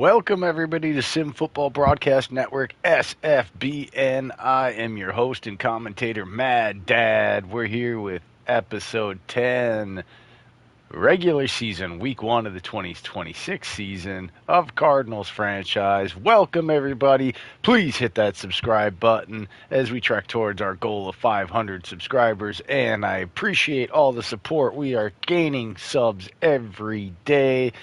Welcome, everybody, to Sim Football Broadcast Network, SFBN. I am your host and commentator, Mad Dad. We're here with episode 10, regular season, week 1 of the 2026 season of Cardinals franchise. Welcome, everybody. Please hit that subscribe button as we trek towards our goal of 500 subscribers, and I appreciate all the support. We are gaining subs every day.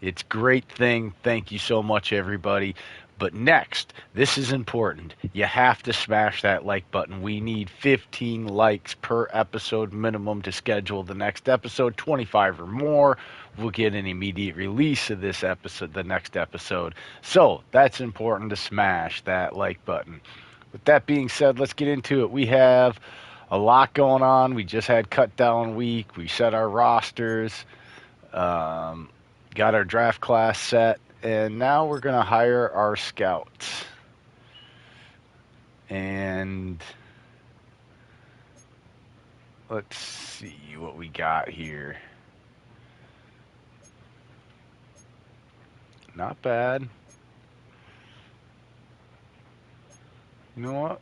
It's a great thing. Thank you so much, everybody. But next, this is important. You have to smash that like button. We need 15 likes per episode minimum to schedule the next episode. 25 or more, we'll get an immediate release of this episode, the next episode. So that's important to smash that like button. With that being said, let's get into it. We have a lot going on. We just had cut down week. We set our rosters. Got our draft class set, and now we're going to hire our scouts. And let's see what we got here. Not bad. You know what?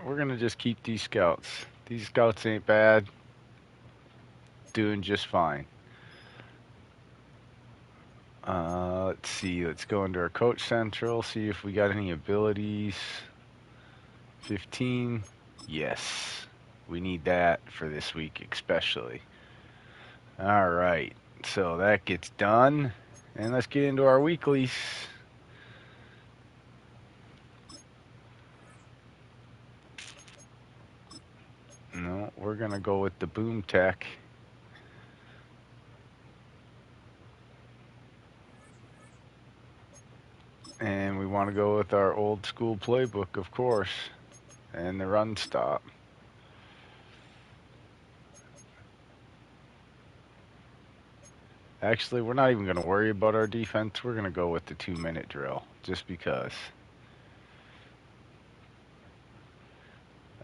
We're going to just keep these scouts. These scouts ain't bad. Doing just fine. Let's see. Let's go into our Coach Central, see if we got any abilities. 15. Yes. We need that for this week especially. All right. So that gets done. And let's get into our weeklies. No, we're going to go with the Boom Tech. And we want to go with our old school playbook, of course, and the run stop. Actually, we're not even going to worry about our defense. We're going to go with the 2-minute drill, just because.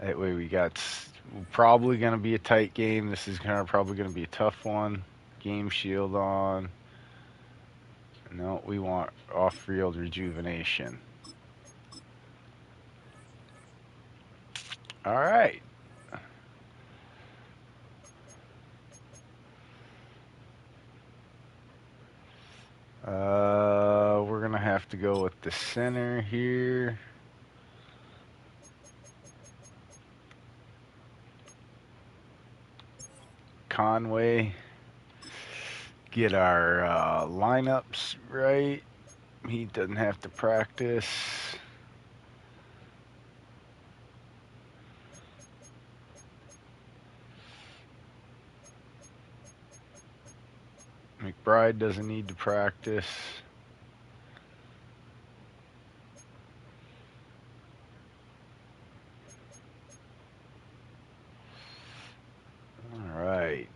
That way we got probably going to be a tight game. This is probably going to be a tough one. Game shield on. No, we want off-field rejuvenation. All right. We're going to have to go with the center here. Conway. Get our lineups right. He doesn't have to practice. McBride doesn't need to practice. All right.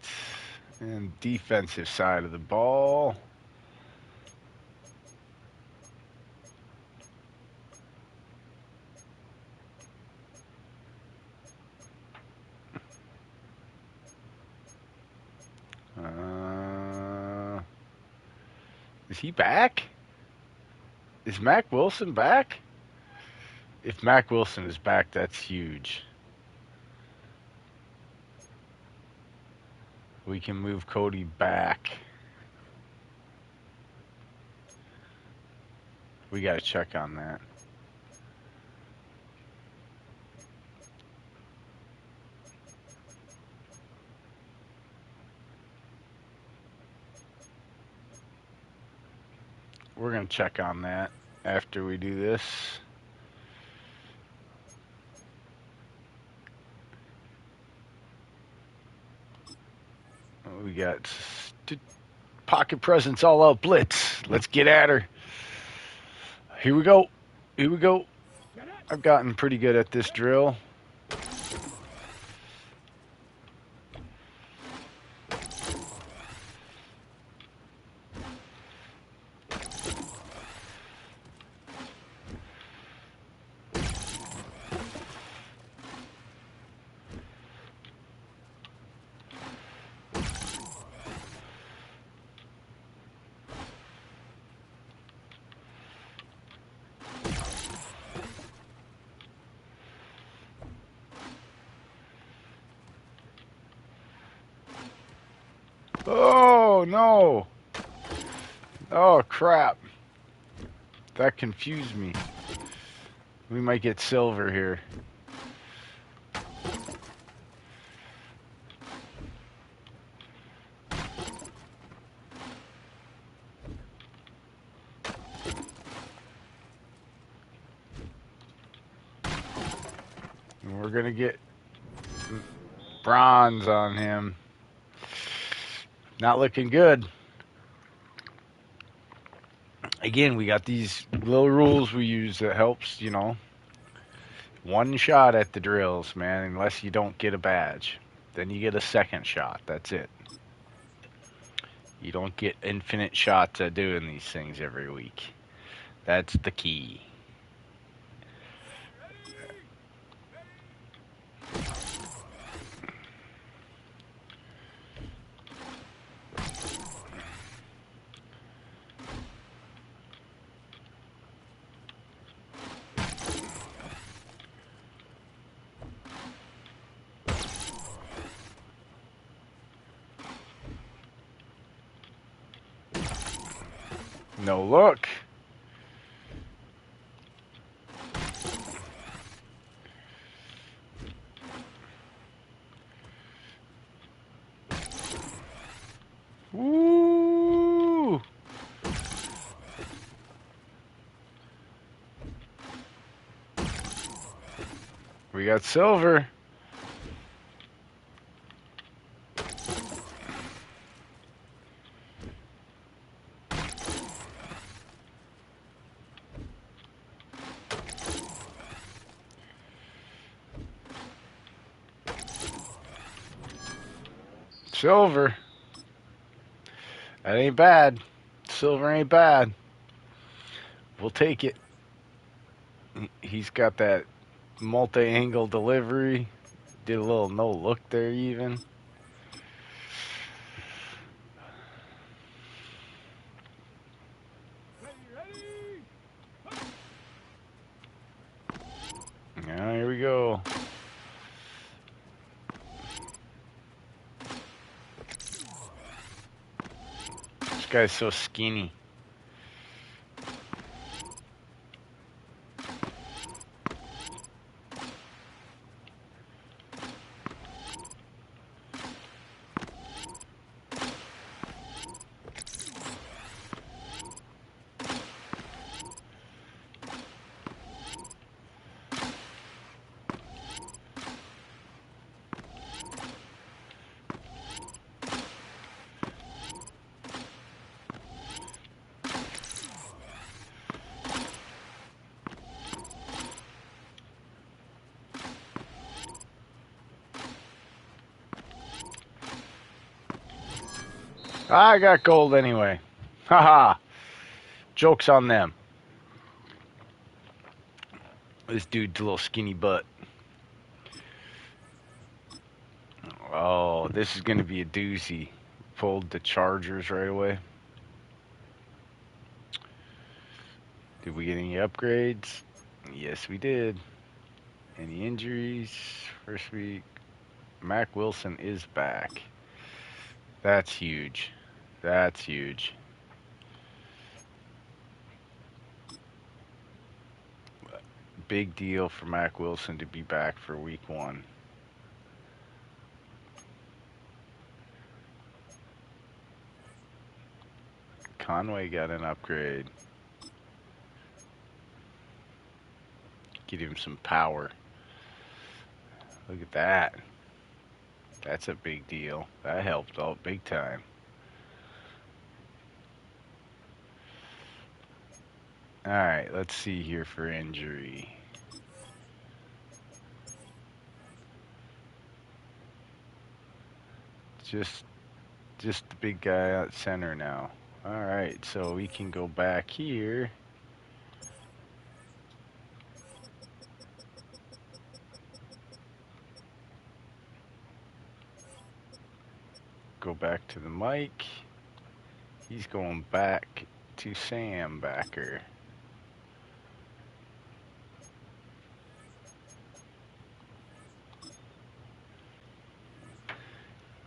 And defensive side of the ball. Is he back? Is Mac Wilson back? If Mac Wilson is back, that's huge. We can move Cody back. We got to check on that. We're going to check on that after we do this. We got pocket presence all out blitz. Let's get at her. Here we go. Here we go. I've gotten pretty good at this drill. Oh, no. Oh, crap. That confused me. We might get silver here. And we're going to get bronze on him. Not looking good. Again, we got these little rules we use that helps, you know. One shot at the drills, man, unless you don't get a badge. Then you get a second shot. That's it. You don't get infinite shots at doing these things every week. That's the key. No look. Woo! We got silver. Silver. That ain't bad. Silver ain't bad. We'll take it. He's got that multi-angle delivery. Did a little no look there even. Yeah, here we go. This guy's so skinny. I got gold anyway. Haha. Joke's on them. This dude's a little skinny butt. Oh, this is going to be a doozy. Pulled the Chargers right away. Did we get any upgrades? Yes, we did. Any injuries? First week. Mac Wilson is back. That's huge. That's huge. Big deal for Mac Wilson to be back for week 1. Conway got an upgrade. Give him some power. Look at that. That's a big deal. That helped out big time. Alright, let's see here for injury. Just the big guy at center now. Alright, so we can go back here. Go back to the mic. He's going back to Sam Backer.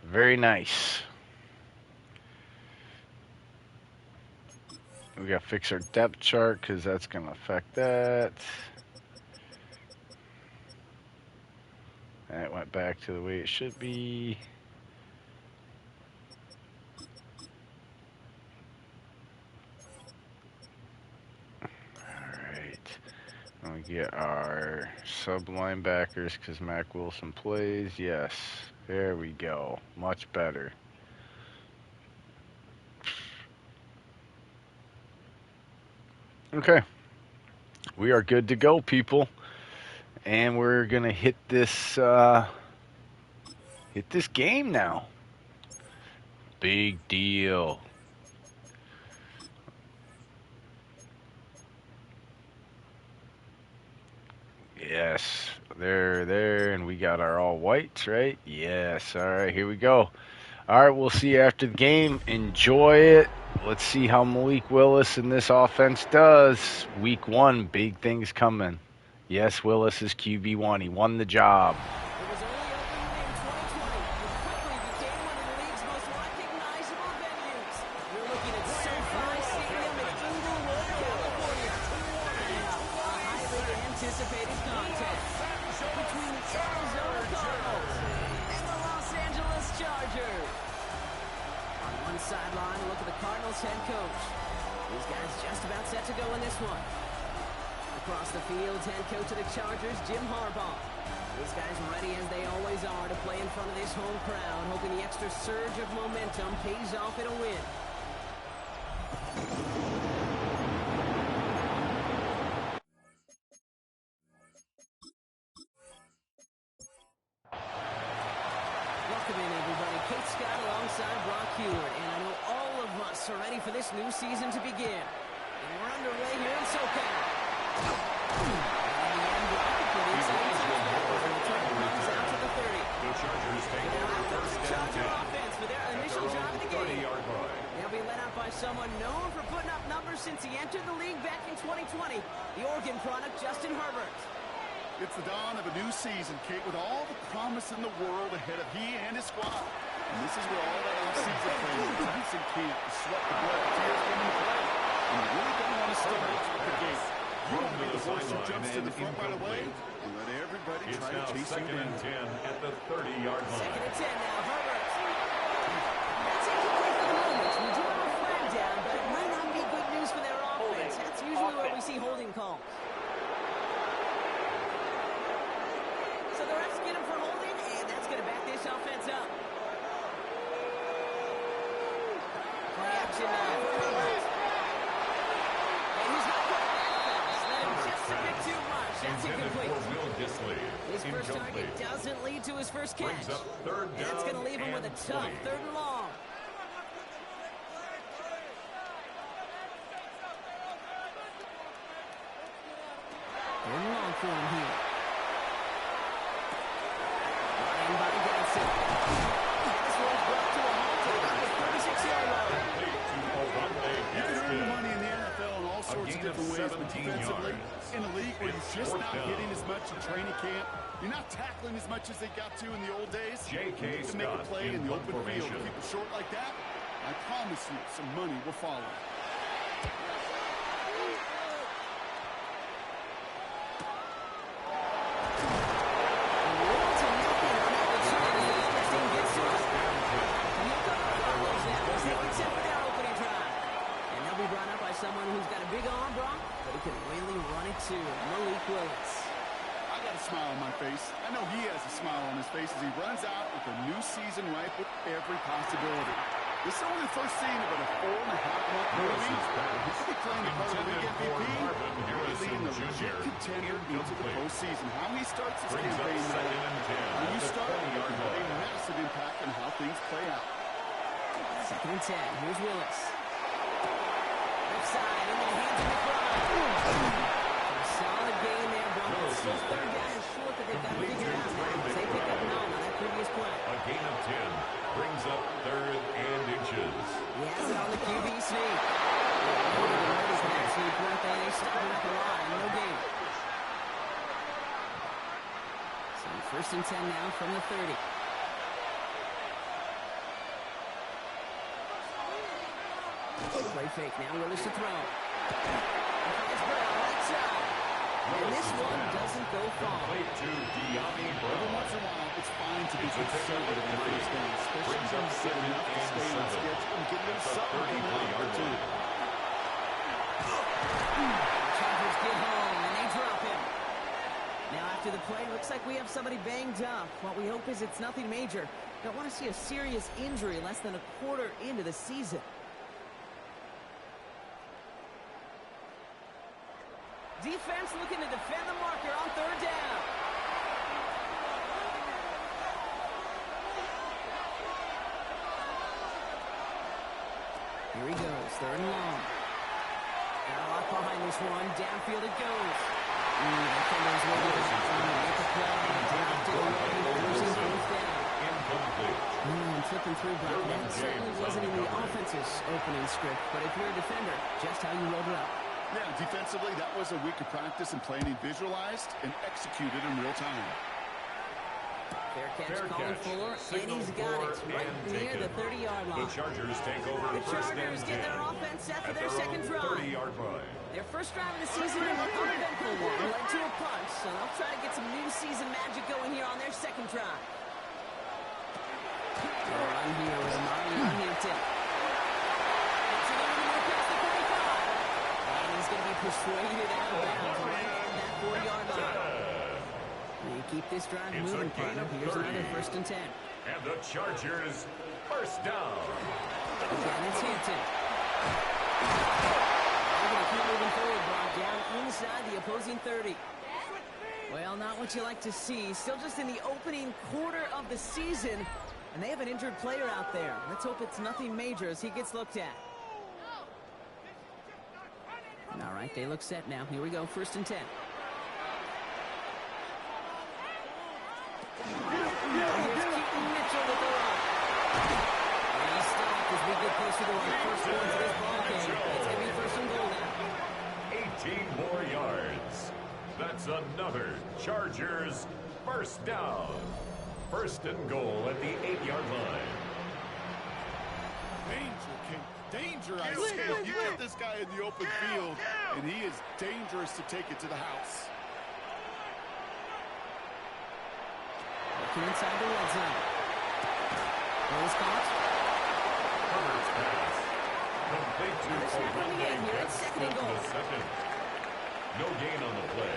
Very nice. We got to fix our depth chart because that's going to affect that. That went back to the way it should be. And we get our sub linebackers because Mac Wilson plays. Yes, there we go. Much better. Okay, we are good to go, people, and we're gonna hit this game now. Big deal. Yes, they're there, and we got our all whites, right? Yes. All right, here we go. All right, we'll see you after the game. Enjoy it. Let's see how Malik Willis and this offense does. Week 1, big things coming. Yes, Willis is QB1. He won the job. It was only opened in 2020, but quickly became one of the league's most recognizable venues. You're looking at SoFi Stadium in Inglewood, California. A highly anticipated contest between the Arizona Cardinals and the Los Angeles Chargers. On one sideline, look at the Cardinals head coach. These guys just about set to go in this one. Across the field, head coach of the Chargers, Jim Harbaugh. These guys ready as they always are to play in front of this home crowd, hoping the extra surge of momentum pays off in a win. Welcome in, everybody. Kate Scott alongside Brock Heward, and I know all of us are ready for this new season to begin. And we're underway here in SoCal. They'll be led out by someone known for putting up numbers since he entered the league back in 2020, the Oregon product, Justin Herbert. It's the dawn of a new season, Kate, with all the promise in the world ahead of he and his squad. And this is where all that off-season training starts in camp to sweat the blood, tears from the play. And you really don't want to start out the gate. You want to be the horse who jumps to the front right away and let everybody try to chase you down. It's now 2nd and 10 at the 30-yard line. 2nd and 10 now, Herbert. That's incomplete for the moment. We do have a flag down, but it might not be good news for their offense. That's usually where we see holding calls. So the refs get him for holding, and that's going to back this offense up. Play action now for Herbert. And he's not quite that fast. Let him just a bit too much. That's incomplete. His first target doesn't lead to his first catch. That's going to leave him with a tough 3rd and long. 3rd and long for him here. Ryan by Gadsden. This one's brought to a halt at about the 36-yard line. You can earn money in the NFL in all sorts of different ways, but defensively, in a league where you're just not hitting as much in training camp, you're not tackling as much as they got to in the old days, you need to make a play in the open field. Keep it short like that, I promise you some money will follow. Someone who's got a big arm, Brock, but he can really run it too. Malik Willis. I got a smile on my face. I know he has a smile on his face as he runs out with a new season ripe with every possibility. This is only the first scene of a 4.5-month movie. He could be playing the part of the league MVP, or leading the legit contender into the postseason. How he starts his campaign, how you start, will have a massive impact on how things play out. 2nd and 10. Here's Willis. Side into the hands of McBride. A solid gain there, Broncos. Still 3rd down and short that they've got to figure out now. They pick up 9 on that previous play. A gain of 10 brings up 3rd and inches. He has it on the QB sneak. Notice that sneak right there. They stop him at the line. No gain. So 1st and 10 now from the 30. Play fake. Now Willis to throw. It's Brown, right side. And this one doesn't go far. Complete to De'Ami Every Brown. once in a while, it's fine to be It's a conservative in three. first down, especially Brings when up you get second enough to and stay on 7. schedule and get them That's a something coming 33-yard out too. line. Chargers get home, and they drop him. Now after the play, looks like we have somebody banged up. What we hope is it's nothing major. Don't want to see a serious injury less than a quarter into the season. Defense looking to defend the marker on third down. Here he goes, third and long. Got a lot behind this one. Downfield it goes. Defenders ready to make a play. Dropped it away. Losing fourth down. Incomplete. Flipping through, Brock. That certainly wasn't in the offense's opening script. But if you're a defender, just how you rolled it up. Yeah, defensively, that was a week of practice and planning visualized and executed in real time. Fair catch, Fair Colin catch. Fuller, Signal and he's got for it right and near taken. the 30-yard The line. Chargers take over The first Chargers and get 10 their offense after at their their second own drive. 30-yard line. Their first drive of the season, an uneventful one, led to a punt, so they'll try to get some new season magic going here on their second drive. The run here with Amari Huntington. Gets it over the middle past the 45. And he's going to be persuaded out of bounds right at that 40-yard line. They keep this drive It's moving, a gain partner. of Here's 30. another first and 10. And the Chargers first down. Again, it's Hinton. They're going to keep moving forward, Brock, down inside the opposing 30. Well, not what you like to see. Still just in the opening quarter of the season, and they have an injured player out there. Let's hope it's nothing major as he gets looked at. All right, they look set now. Here we go, first and 10. Here's Keaton Mitchell with the run. And he's stopped as we get closer to our first points of this ball game. It's going to be first and goal now. 18 more yards. That's another Chargers first down. First and goal at the 8-yard line. Danger, King. Danger, I say. You get this guy in the open field, and he is dangerous to take it to the house. Looking inside the red zone. Ball's caught. Herbert's pass. Complete to Another snap coming in here. It's second and goal. Second. No gain on the play.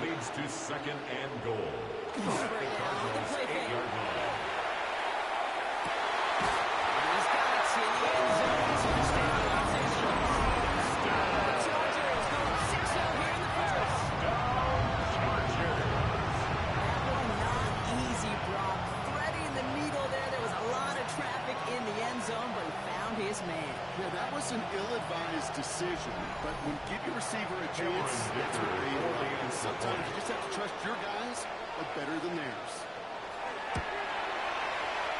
Leads to second and goal. Herbert now with the play fake. 8-yard line. And he's got it in the end zone. Touchdown, Los Angeles. The Chargers going 6-0 here in the first. Chargers. That one not easy, Brock. Threading the needle there. There was a lot of traffic in the end zone, but he found his man. Yeah, that was an ill-advised decision, but when give your receiver a chance, that's what they do. And sometimes you just have to trust your guys are better than theirs.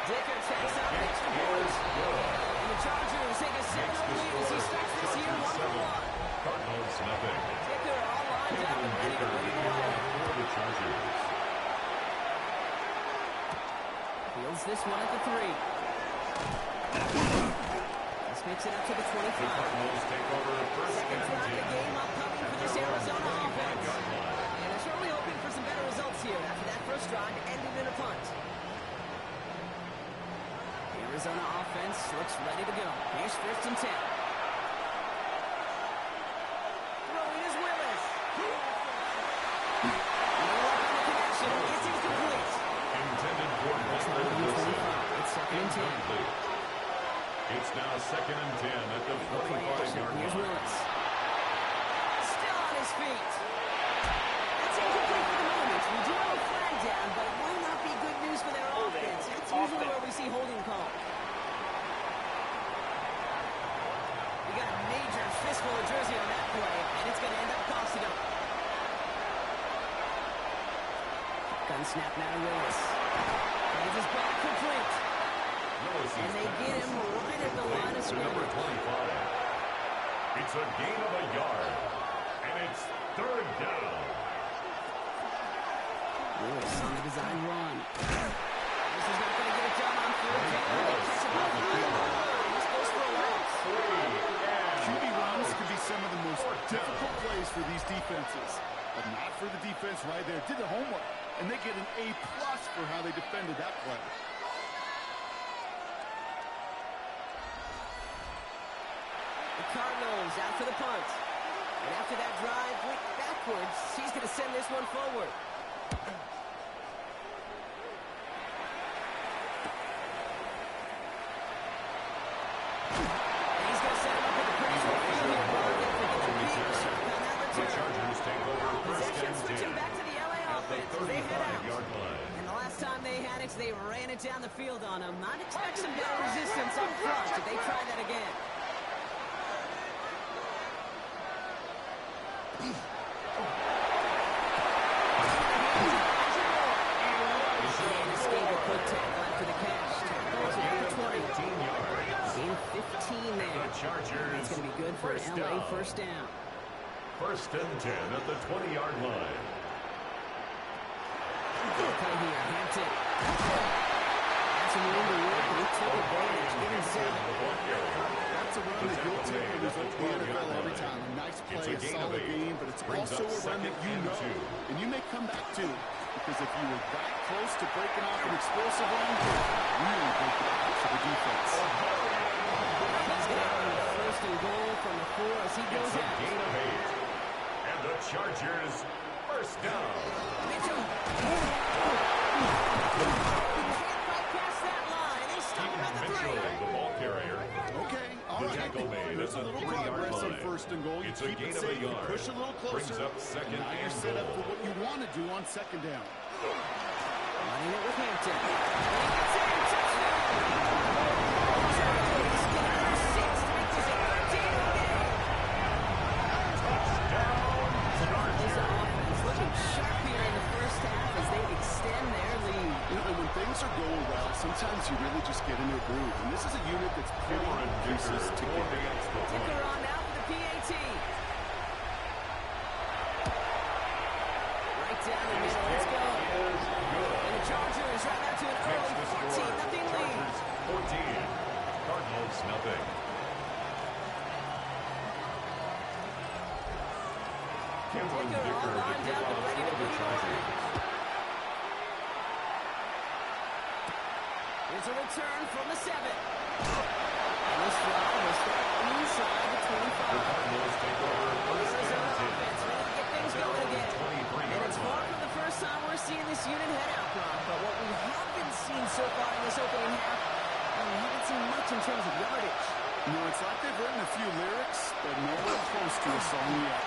Dicker takes out an extra point. And the Chargers take a 7-0 lead as he starts this year 1-1. Cardinals nothing. Dicker all lined up and ready to bring it away. For the Chargers. Fields this one at the 3. This makes it up to the 25. The Cardinals take over first Second and drive of the 10. game upcoming for this Arizona offense. And they're certainly hoping for some better results here after that first drive ended in a punt. The Arizona offense looks ready to go. Here's first and 10. Throwing is Willis. No luck on the connection. It's incomplete. Intended for Butler Wilson. It's second and 10. Incomplete. It's now second and 10 at the 45-yard Here's line. Willis. Still on his feet. That's incomplete for the moment. We do have a flag down, but it might not be good news for their offense. That's usually where we see holding call. We got a major fistful of jersey on that play, and it's going to end up costing them. Gun snap now to Willis. And it's his ball complete. And they get him right at the line of To number scrimmage. 25. It's a gain of a yard. And it's third down. Willis on the design run. This is not going to get it done on third down. They catch him on the line. This goes for a loss. Q for the defense right there. Did the homework, and they get an A+ for how they defended that play. The Cardinals out for the punt. And after that drive went backwards, he's going to send this one forward. And he's going to set him up with a pretty good field here, Bob. If we get repeat the shotgun, that The return. Chargers take over first Possession and switching 10 back to the LA at the offense as they head out. 35-yard line. And the last time they had it, they ran it down the field on him. I'd expect some better resistance up front if they try that again. And escape a quick tackle after the catch. Tackles at the 20. 15 yards. In 15 there. The Chargers That's going to be good for an first LA down. first down. First and 10 at the 20-yard line. Good play here. Hampton. Had some room to work, and he took advantage. Give him seven. That's a run that you'll take when there's the NFL every time. A nice play, a solid game, but it's also a run that you know, and you may come back to. Because if you were that close to breaking off an explosive run, really break it off for the defense. He's going to have a first and goal from the 4 as he It's goes a out. gain of 8. And the Chargers first down. Mitchell. Can't quite pass that line. They stop him at the Mitchell, 3. the ball carrier. Okay, all The right. tackle made There's at a the little 3-yard progress on line. first and goal. You It's a keep gain it of a safe, you yard. push a little closer. Brings up second Now you're and set up goal. for what you want to do on second down. Running it with Hampton. And he gets in. Touchdown. Chargers get another 6 to make this a 13 game. This offense looking sharp here in the first half as they extend their lead. And when things are going well, sometimes you really just get into a groove. And this is a unit that's pretty Cameron pieces Dicker for together. the extra Ticker point. on now for the PAT. Right down the middle. Let's go. And the Chargers right out to an Makes early the score. 14-0 lead. Chargers 14. Cardinals nothing. Cameron Dicker all Dicker, the lined up and kickoff ready to for the put it Chargers. Here's a return from the 7. And this drive will start inside the 25. The Cardinals take over first Arizona and 10. offense ready to get things Their going own again. 23-yard And it's far line. from the first time we're seeing this unit head out, Brock. But what we have been seeing so far in this opening half, well, we haven't seen much in terms of yardage. You know, it's like they've written a few lyrics, but nowhere close to a song yet.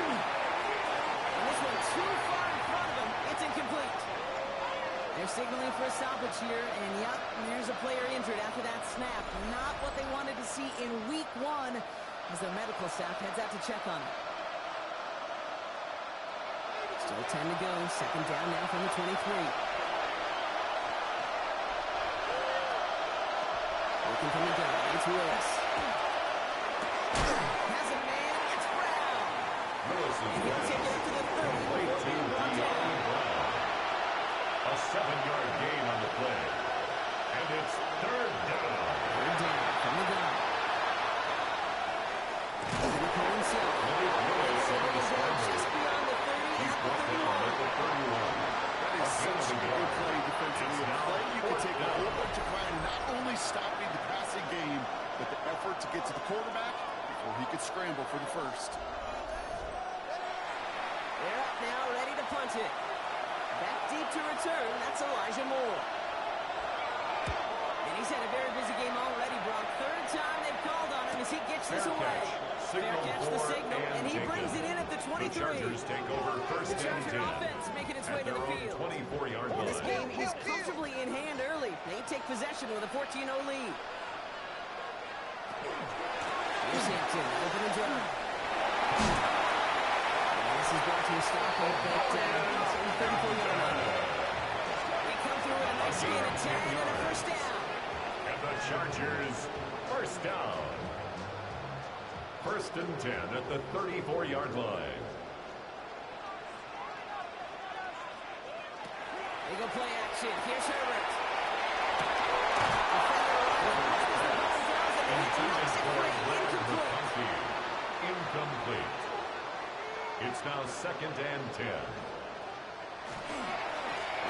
And this one too far in front of him. It's incomplete. They're signaling for a stoppage here, and yep, there's a player injured after that snap. Not what they wanted to see in week 1 as their medical staff heads out to check on him. Still 10 to go. Second down now from the 23. Looking from the gun. It's Willis. Has a man. It's Brown. Willis is And he'll take it up to the 30. complete to De'Arthur Brown. A 7-yard gain on the play. And it's third down. Third down from the gun. Over to Cole himself. Malik Willis on the scramble. Just beyond the 30. He's at the brought down 31. at the 31. That is such a good play defensively. A play you can take a whole bunch of pride in not only stopping the passing game, but the effort to get to the quarterback before he could scramble for the first. They're up now, ready to punt it. Back deep to return. That's Elijah Moore. And he's had a very busy game already, Brock. Third time they've called on him as he gets this Fair away. catch. Fair Signal catch, the for signal, and he taken. brings it in at the 23. The Chargers take over first The and Charger 10. offense making its way At to their the own field. 24-yard line. This game is comfortably in hand early. They take possession with a 14-0 lead. Here's Hampton, open and dry. And this is brought to a stop at the 34-yard line. They come through with a nice gain of 10 and a first down. And the Chargers first down. First and 10 at the 34-yard line. They go play action. Here's Herbert. Intended for Brandon Incomplete. McConkey. incomplete. It's now 2nd and 10.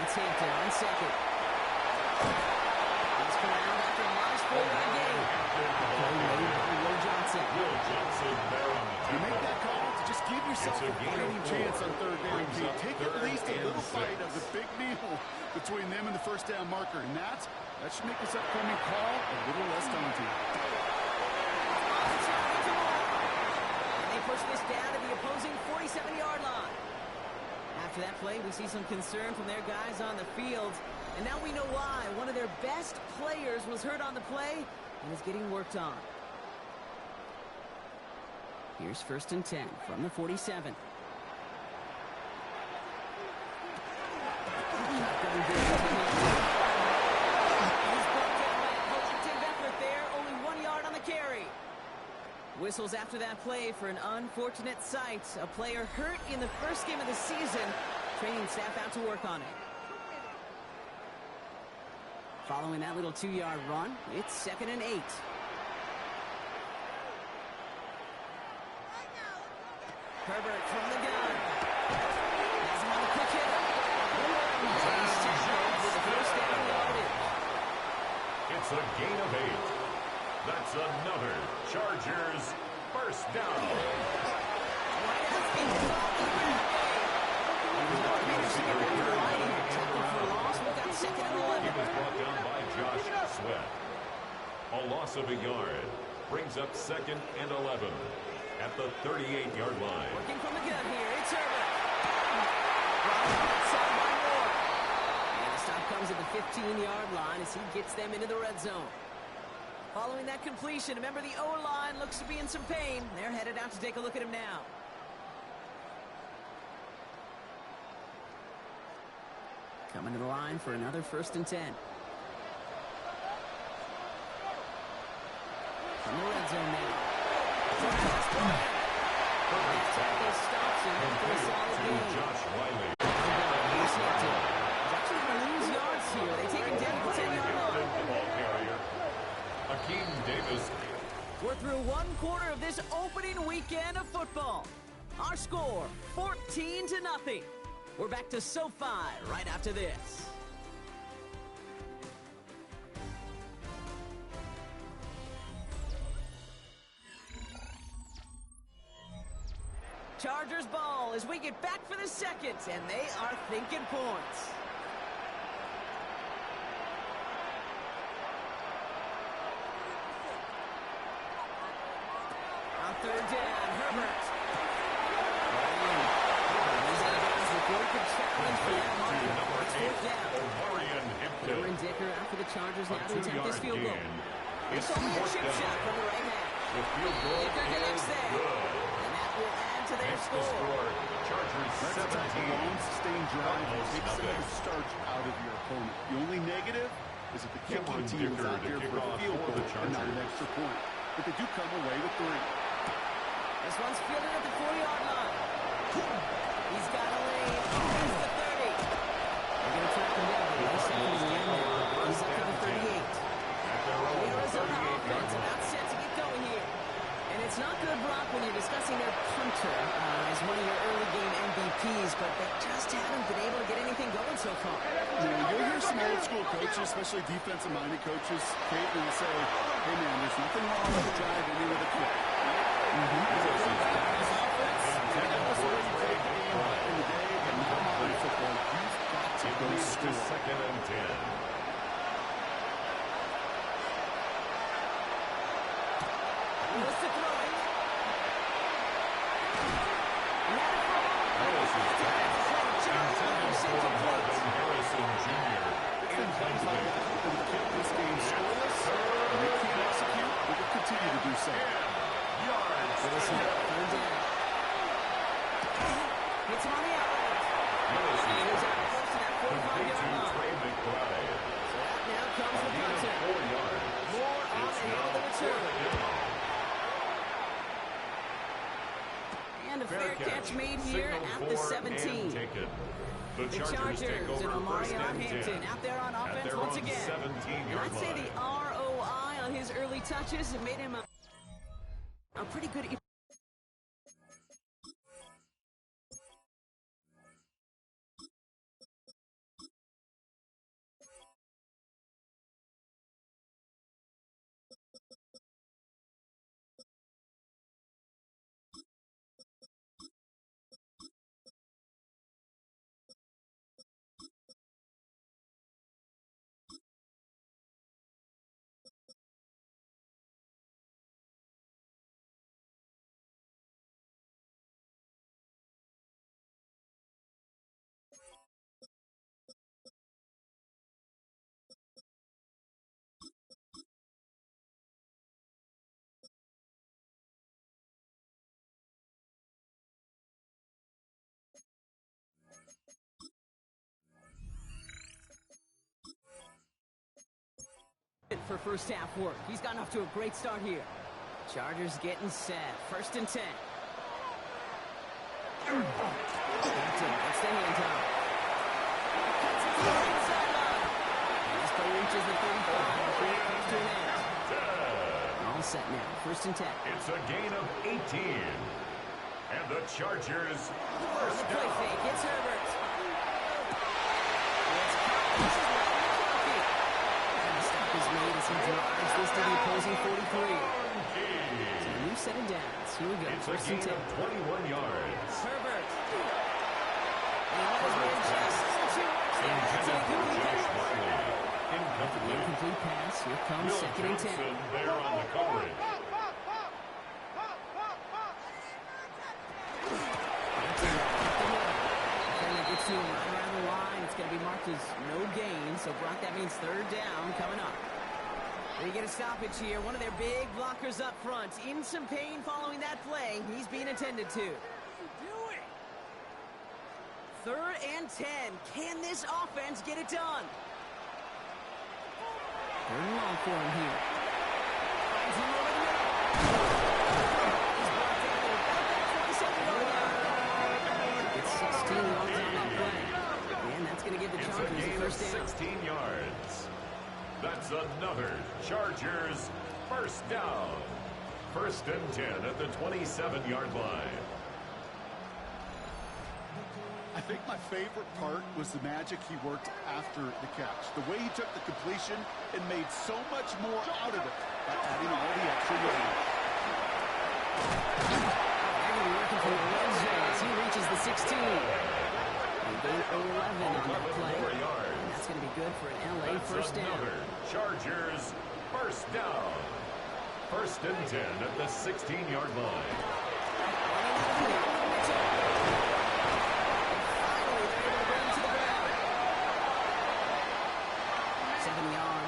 It's Hampton on second. He's corralled after a modest 4-yard gain. Play made by Will Johnson. Will Johnson there on the You make tackle. that call to just give yourself It's a a gain of fighting 4. chance on 3rd down. Brings up Take at 3rd least a and little fight 6. of the big meal between them and the 1st down marker, and that should make this upcoming call a little less daunting. And they push this down to the opposing 47-yard line. After that play, we see some concern from their guys on the field. And now we know why. One of their best players was hurt on the play and is getting worked on. Here's 1st and 10 from the 47. Whistles after that play for an unfortunate sight. A player hurt in the 1st game of the season. Training staff out to work on it. Following that little 2-yard run, it's 2nd and 8. Herbert from the gun. Has him on the quick hit. James tackled for the 1st down yardage. It's a gain of 8. That's another Chargers 1st down. He was brought down by Josh Sweat. A loss of a yard brings up 2nd and 11 at the 38-yard line. Working from the gun here, it's Herbert. Outside by Moore. And the stop comes at the 15-yard line as he gets them into the red zone. Following that completion, remember the O-line looks to be in some pain. They're headed out to take a look at him now. Coming to the line for another 1st and 10. From the red zone now. That tackle stops him after a solid game. Josh Wiley. He's actually going to lose yards here. They take him down to the 10-yard line. Ball carrier. Akeem Davis. We're through 1 quarter of this opening weekend of football. Our score, 14-0. We're back to SoFi right after this. Chargers ball as we get back for the 2nd, and they are thinking points. On 3rd down, Herbert. Dicker out for the Chargers now to attack this field goal. It's only a chip shot from the right half. The field goal Dicker connects there. good. And that will add to their That's the score. score. Chargers That's a type of 17. long, sustained drive that takes some of nothing. the starch out of your opponent. The only negative is that the kicking Cameron team is Dicker out to there kick for a off field for goal the and not an Chargers. extra point. But they do come away with 3. This one's fielded at the 40-yard line. He's got a lead. He's the 30. They're going to track him down. He's second and 10 now. He's up to the 38. At their The own Arizona 38-yard offense line. about set to get going here. And it's not good, Brock, when you're discussing their punter as one of your early game MVPs, but they just haven't been able to get anything going so far. You know, you'll hear some old school coaches, especially defensive-minded coaches, Kate, will say, hey, man, there's nothing wrong with a drive ending with a kick. It leads to 2nd and 10. Wants to throw it. Harrison Jr. incomplete. This game scoreless, and they can't execute, they will continue to do so. Yards. Third down. Hits him on the outlet. And he was out close to that 45-yard line. Trey McBride. So that now comes the punter. 4 yards. More on the hand of the return. And a fair catch made here at the 17. The The Chargers Chargers take over and Omari 1st and 10. Hampton out there on At offense their once own again. 17-yard I'd say line. the ROI on his early touches have made him a pretty good for first half work. He's gotten off to a great start here. Chargers getting set. 1st and 10. That's the hand time. Cuts it to the right sideline. And this play reaches the 35 before it comes to an end. All set now. 1st and 10. It's a gain of 18. And the Chargers first The play down. fake. It's Herbert. It's caught. This is right in the pocket. And the stop is made as he drives this to the opposing 43. So a new set of downs. Here we go. It's a 1st and gain 10. of 21 yards. Herbert. And he let his man just into Intended for incomplete Josh pass. Wiley. Incomplete. Incomplete pass. Here comes Will 2nd and 10. Johnson there on the coverage. Defender gets to him right around the line. It's going to be marked as no gain. So, Brock, that means 3rd down coming up. They get a stoppage here. One of their big blockers up front. In some pain following that play. He's being attended to. 3rd and 10. Can this offense get it done? 3rd and long for him here. Finds him over the middle. He's brought down at about that 27-yard line. It's 16 yards on that play. And that's going to give the It's a Chargers a gain of 1st down. 16 yards. That's another Chargers first down. 1st and 10 at the 27-yard line. I think my favorite part was the magic he worked after the catch. The way he took the completion and made so much more out of it by adding all the extra yards. They're going to be working for the red zone as he reaches the 16. They gain 11 on that 11 play. more yards. And that's going to be good for an LA That's first down. another Chargers first down. 1st and 10 at the 16-yard line.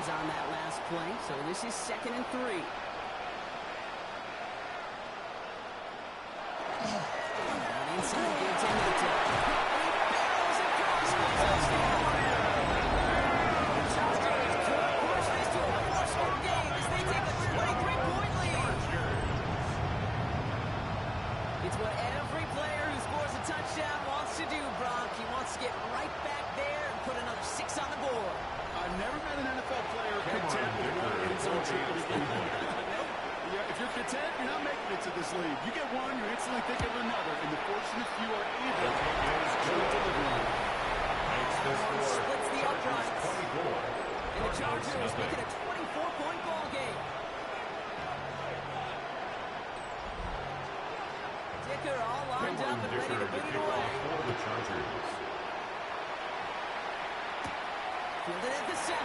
On that last play, so this is 2nd and 3. Inside gives him the tip. He barrels across for a touchdown. The Chargers could push this to a 4-score game as they take a 23-point lead. It's what every player who scores a touchdown wants to do, Brock. He wants to get right back there and put another 6 on the board. I've never met an NFL player content with one end zone trip in a game. Yeah, if you're content, you're not making it to this league. You get one, you're instantly thinking of another, and the fortunate few are able to deliver one. Makes this score Splits the uprights. 24. And the Chargers make it a 24-point ball game. Dicker all lined up and ready to boot it away. For the Chargers. Fielded at the 7.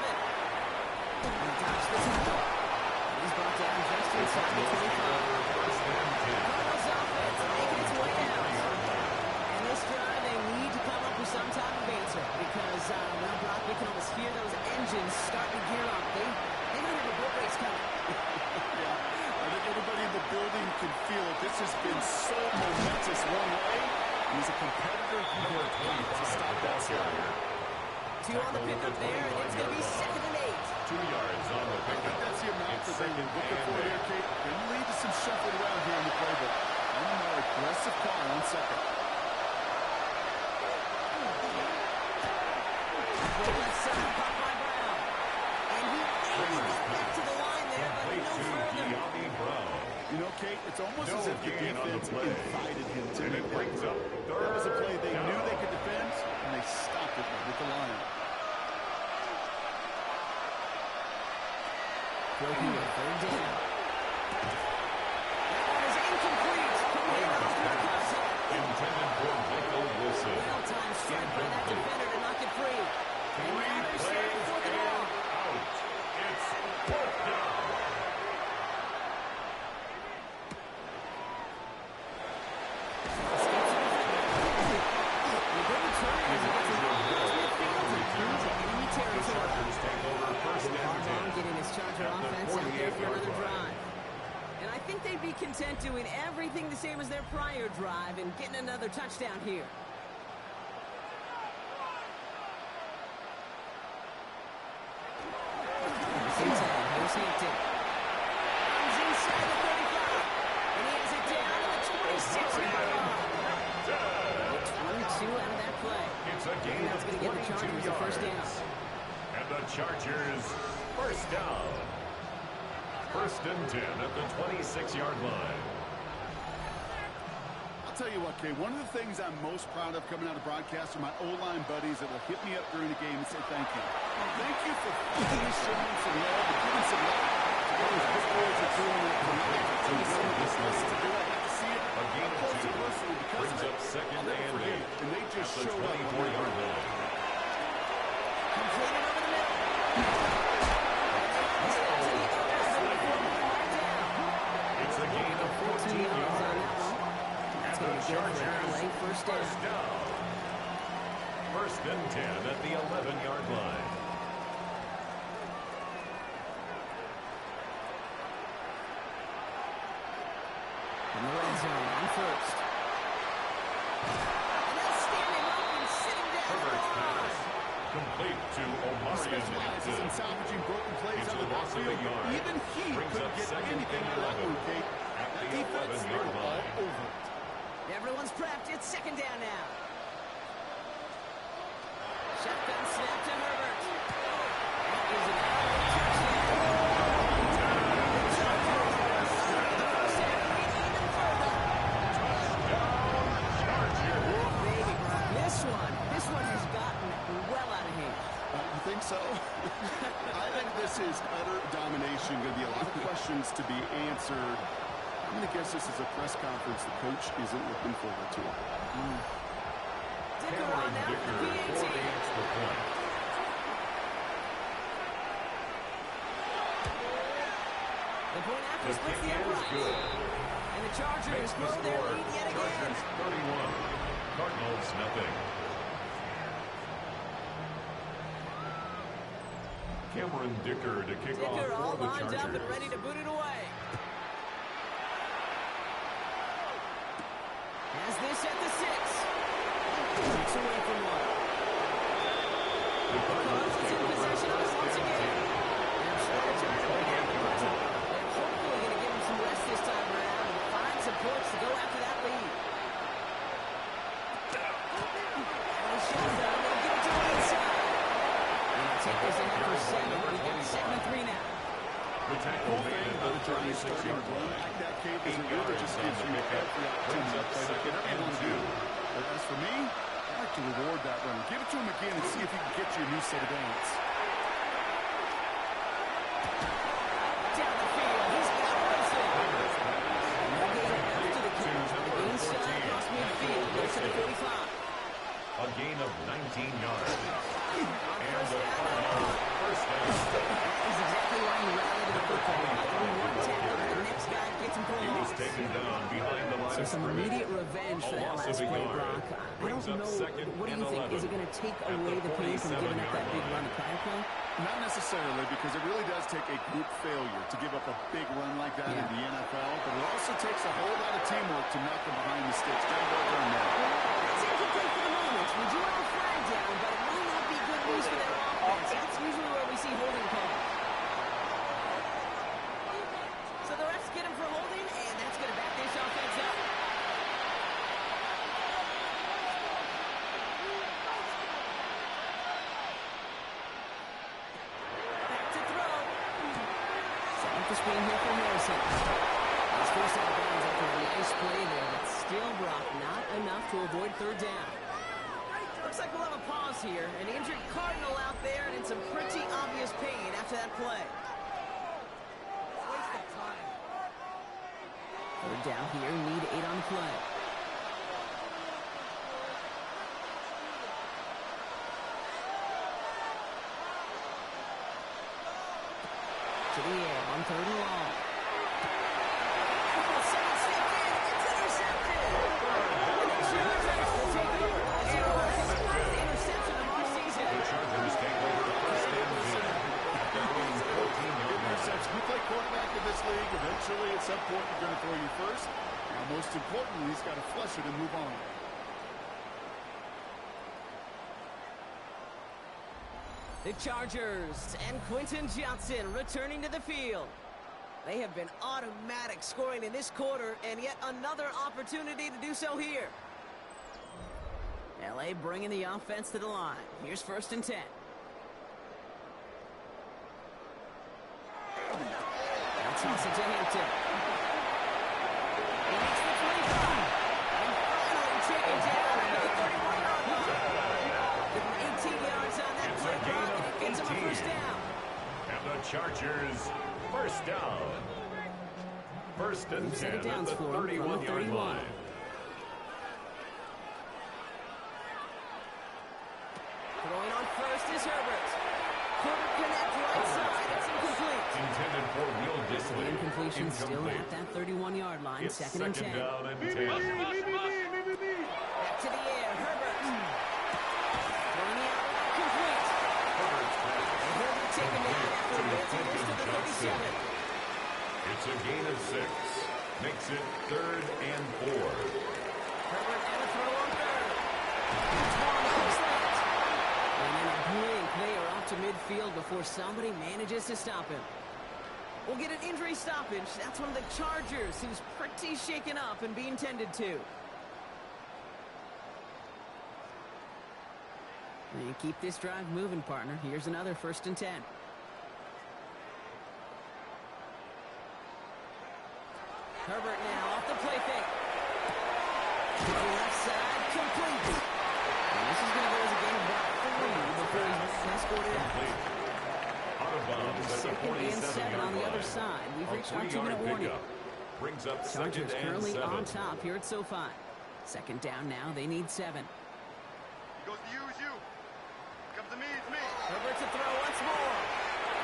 And he drops the tackle. And he's brought down just inside the 25. Cardinals offense making its way out. And this drive, they need to come up with some type of answer because, well, Brock, we can almost hear those engines starting to gear up. They might have a boat race coming. Yeah, I think everybody in the building can feel it. This has been so momentous one way. He's a competitor. Number 20 to stop that slide. 2 on the pickup there, and it's going to be 2nd and 8. 2 yards on the I think pickup. that's the amount It's that they were 2nd looking and for there, 8. Kate. Going to lead to some shuffling around here in the playbook. One more aggressive call on 2nd. Left side, caught by Brown. And he able to get back to the line there, but Complete no to further. De'Ami Brown. You know, Kate, it's almost No as if the gain on the defense play. invited him to And it make brings that up throw. That was a play they down. knew they could defend, and they stopped it with the line. Broken with 3rd down. That one is incomplete. Coming in off the cousin. Intended for Michael Wilson. Well-timed strike by that defender to knock it free. And now they're set Plays for the and ball. out. It's 4th down. Chargers take over 1st and 10. Getting his Charger At the offense out there for 48-yard another line. drive. And I think they'd be content doing everything the same as their prior drive and getting another touchdown here. Here's It's a gain And that's of going to give the 22 Chargers a first down. yards. And the Chargers, first down. First and 10 at the 26-yard line. I'll tell you what, Kay, one of the things I'm most proud of coming out of broadcast are my O-line buddies that will hit me up during the game and say thank you. Thank you for finally showing some love and giving some love to what those big boys are doing tonight. This was to do. I got to see it A gain up of close 2 and personal because brings of up it. second I'll never and forget 8 it. And they just at the showed up. 24-yard line. Completed over the middle. It's a gain of 14 yards on that yards. one. That's And going the to be good for Chargers, LA. First down. First and 10 at the 11-yard line. In the red zone on first. And they'll stand him up and sit him down. Herbert's pass. Complete to He Omarion specializes in Hampton. salvaging broken plays It's out a of the loss of a backfield. yard. Even he Brings couldn't up get second anything and out of that 11 move, Kate. at That the defense, they 11-yard were all line. over it. Everyone's prepped. It's second down now. Shotgun snap to Herbert. That is an out-of-bounds touchdown. Baby, Brock, this one has gotten well out of hand. You think so? I think this is utter domination. Going to be a lot of questions to be answered. I'm going to guess this is a press conference the coach isn't looking forward to. Dicker on Cameron now for Dicker the for the PAT. extra point. The point after The splits kick the is uprights. good. And the Chargers Makes the grow their score lead yet again. Chargers 31, Cardinals nothing. Cameron Dicker to kick Dicker all off for the lined up and Chargers. ready to boot it away. Has this at the 6. Takes away from one. The Cardinals Cardinals take in over possession of this once first and again. 10. And Chargers are going to have the ball. They're hopefully going to give him some rest this time around and find some points to go after that lead. And a shotgun. They'll get it to the inside. And they'll take this in for 7. We've got 7-3 now. The tackle made at the 36-yard Run line. like that, Kate, is 8 it really yards just on gives the you pickup. every Brings opportunity up to play second like and everyone 2. But as for me, I like to reward that run. Give it to him again and see if he can get you a new set of downs. Down the field. He's got Wilson. No gain after the To catch. number Inside 14. across midfield. Goes to the 45. A gain of 19 yards. And First the down. Cardinals first down. That is exactly why he rallied to the football. After one tackle, the next guy gets him for a He was loss. taken down behind the line So of some scrimmage. immediate revenge for A that loss last of a play, yard. Brock. I Brings don't up know. second What do and you think? Is it 11 going to take at the away the pain from giving up that 47-yard big line. run the prior play? Not necessarily, because it really does take a group failure to give up a big run like that in the NFL, but it also takes a whole lot of teamwork to knock them behind the sticks. Got to go there and there. It's incomplete for the moment. We do have a flag down, but it might not be good news for their offense. That's usually where we see holding called. So the refs get him for holding, and that's going to back this offense up. Back to throw. Setting up the screen here for Harrison. He's forced out of bounds after a nice play there, but still, Brock, not enough to avoid third down. Looks like we'll have a pause here. An injured Cardinal out there and in some pretty obvious pain after that play. Waste of time. Third down here, need 8 on the play. To the air on third and long. Someone stepped in. It's intercepted. And the Chargers will take over. It's their first interception of our season. The Chargers take over first and 10 at their own 14-yard line. Interception. You play quarterback in this league, eventually at some point you're going to throw you first. Now, most importantly, he's got to flush it and move on. The Chargers and Quentin Johnson returning to the field. They have been automatic scoring in this quarter, and yet another opportunity to do so here. L.A. bringing the offense to the line. Here's 1st and 10. They'll toss it to Hampton. He makes the 25. And finally taken down at the 31-yard line. Give him 18 yards on that play clock, and it gets him a 1st down. And the Chargers, 1st down. 1st and 10 at the 31-yard line. Throwing on 1st is Herbert. Couldn't connect right side. It's incomplete. Intended for Will Disley. Incompletion still at that 31-yard line. It's 2nd and 10. down and 10. Back to the air. Herbert. Throwing the out. Complete. Herbert taken down after a bit. He goes to the 37. It's a gain of 6. Makes it 3rd and 4. Herbert and a throw on 3rd. It's one on slant. And in a blink, they are off to midfield before somebody manages to stop him. We'll get an injury stoppage. That's one of the Chargers who's pretty shaken up and being tended to. And keep this drive moving, partner. Here's another 1st and 10. Herbert now off the play fake. To the left side, complete. And this is going to go as a game of about 3 before he's escorted out. Out of bounds at the 2nd and 7 on the 47-yard other line. side. We've A reached our 3-yard 2-minute warning. pickup. Brings up 2nd Chargers and currently 7. on top here at SoFi. 2nd down now. They need 7. He goes to you. Come to me, it's me. Herbert to throw once more.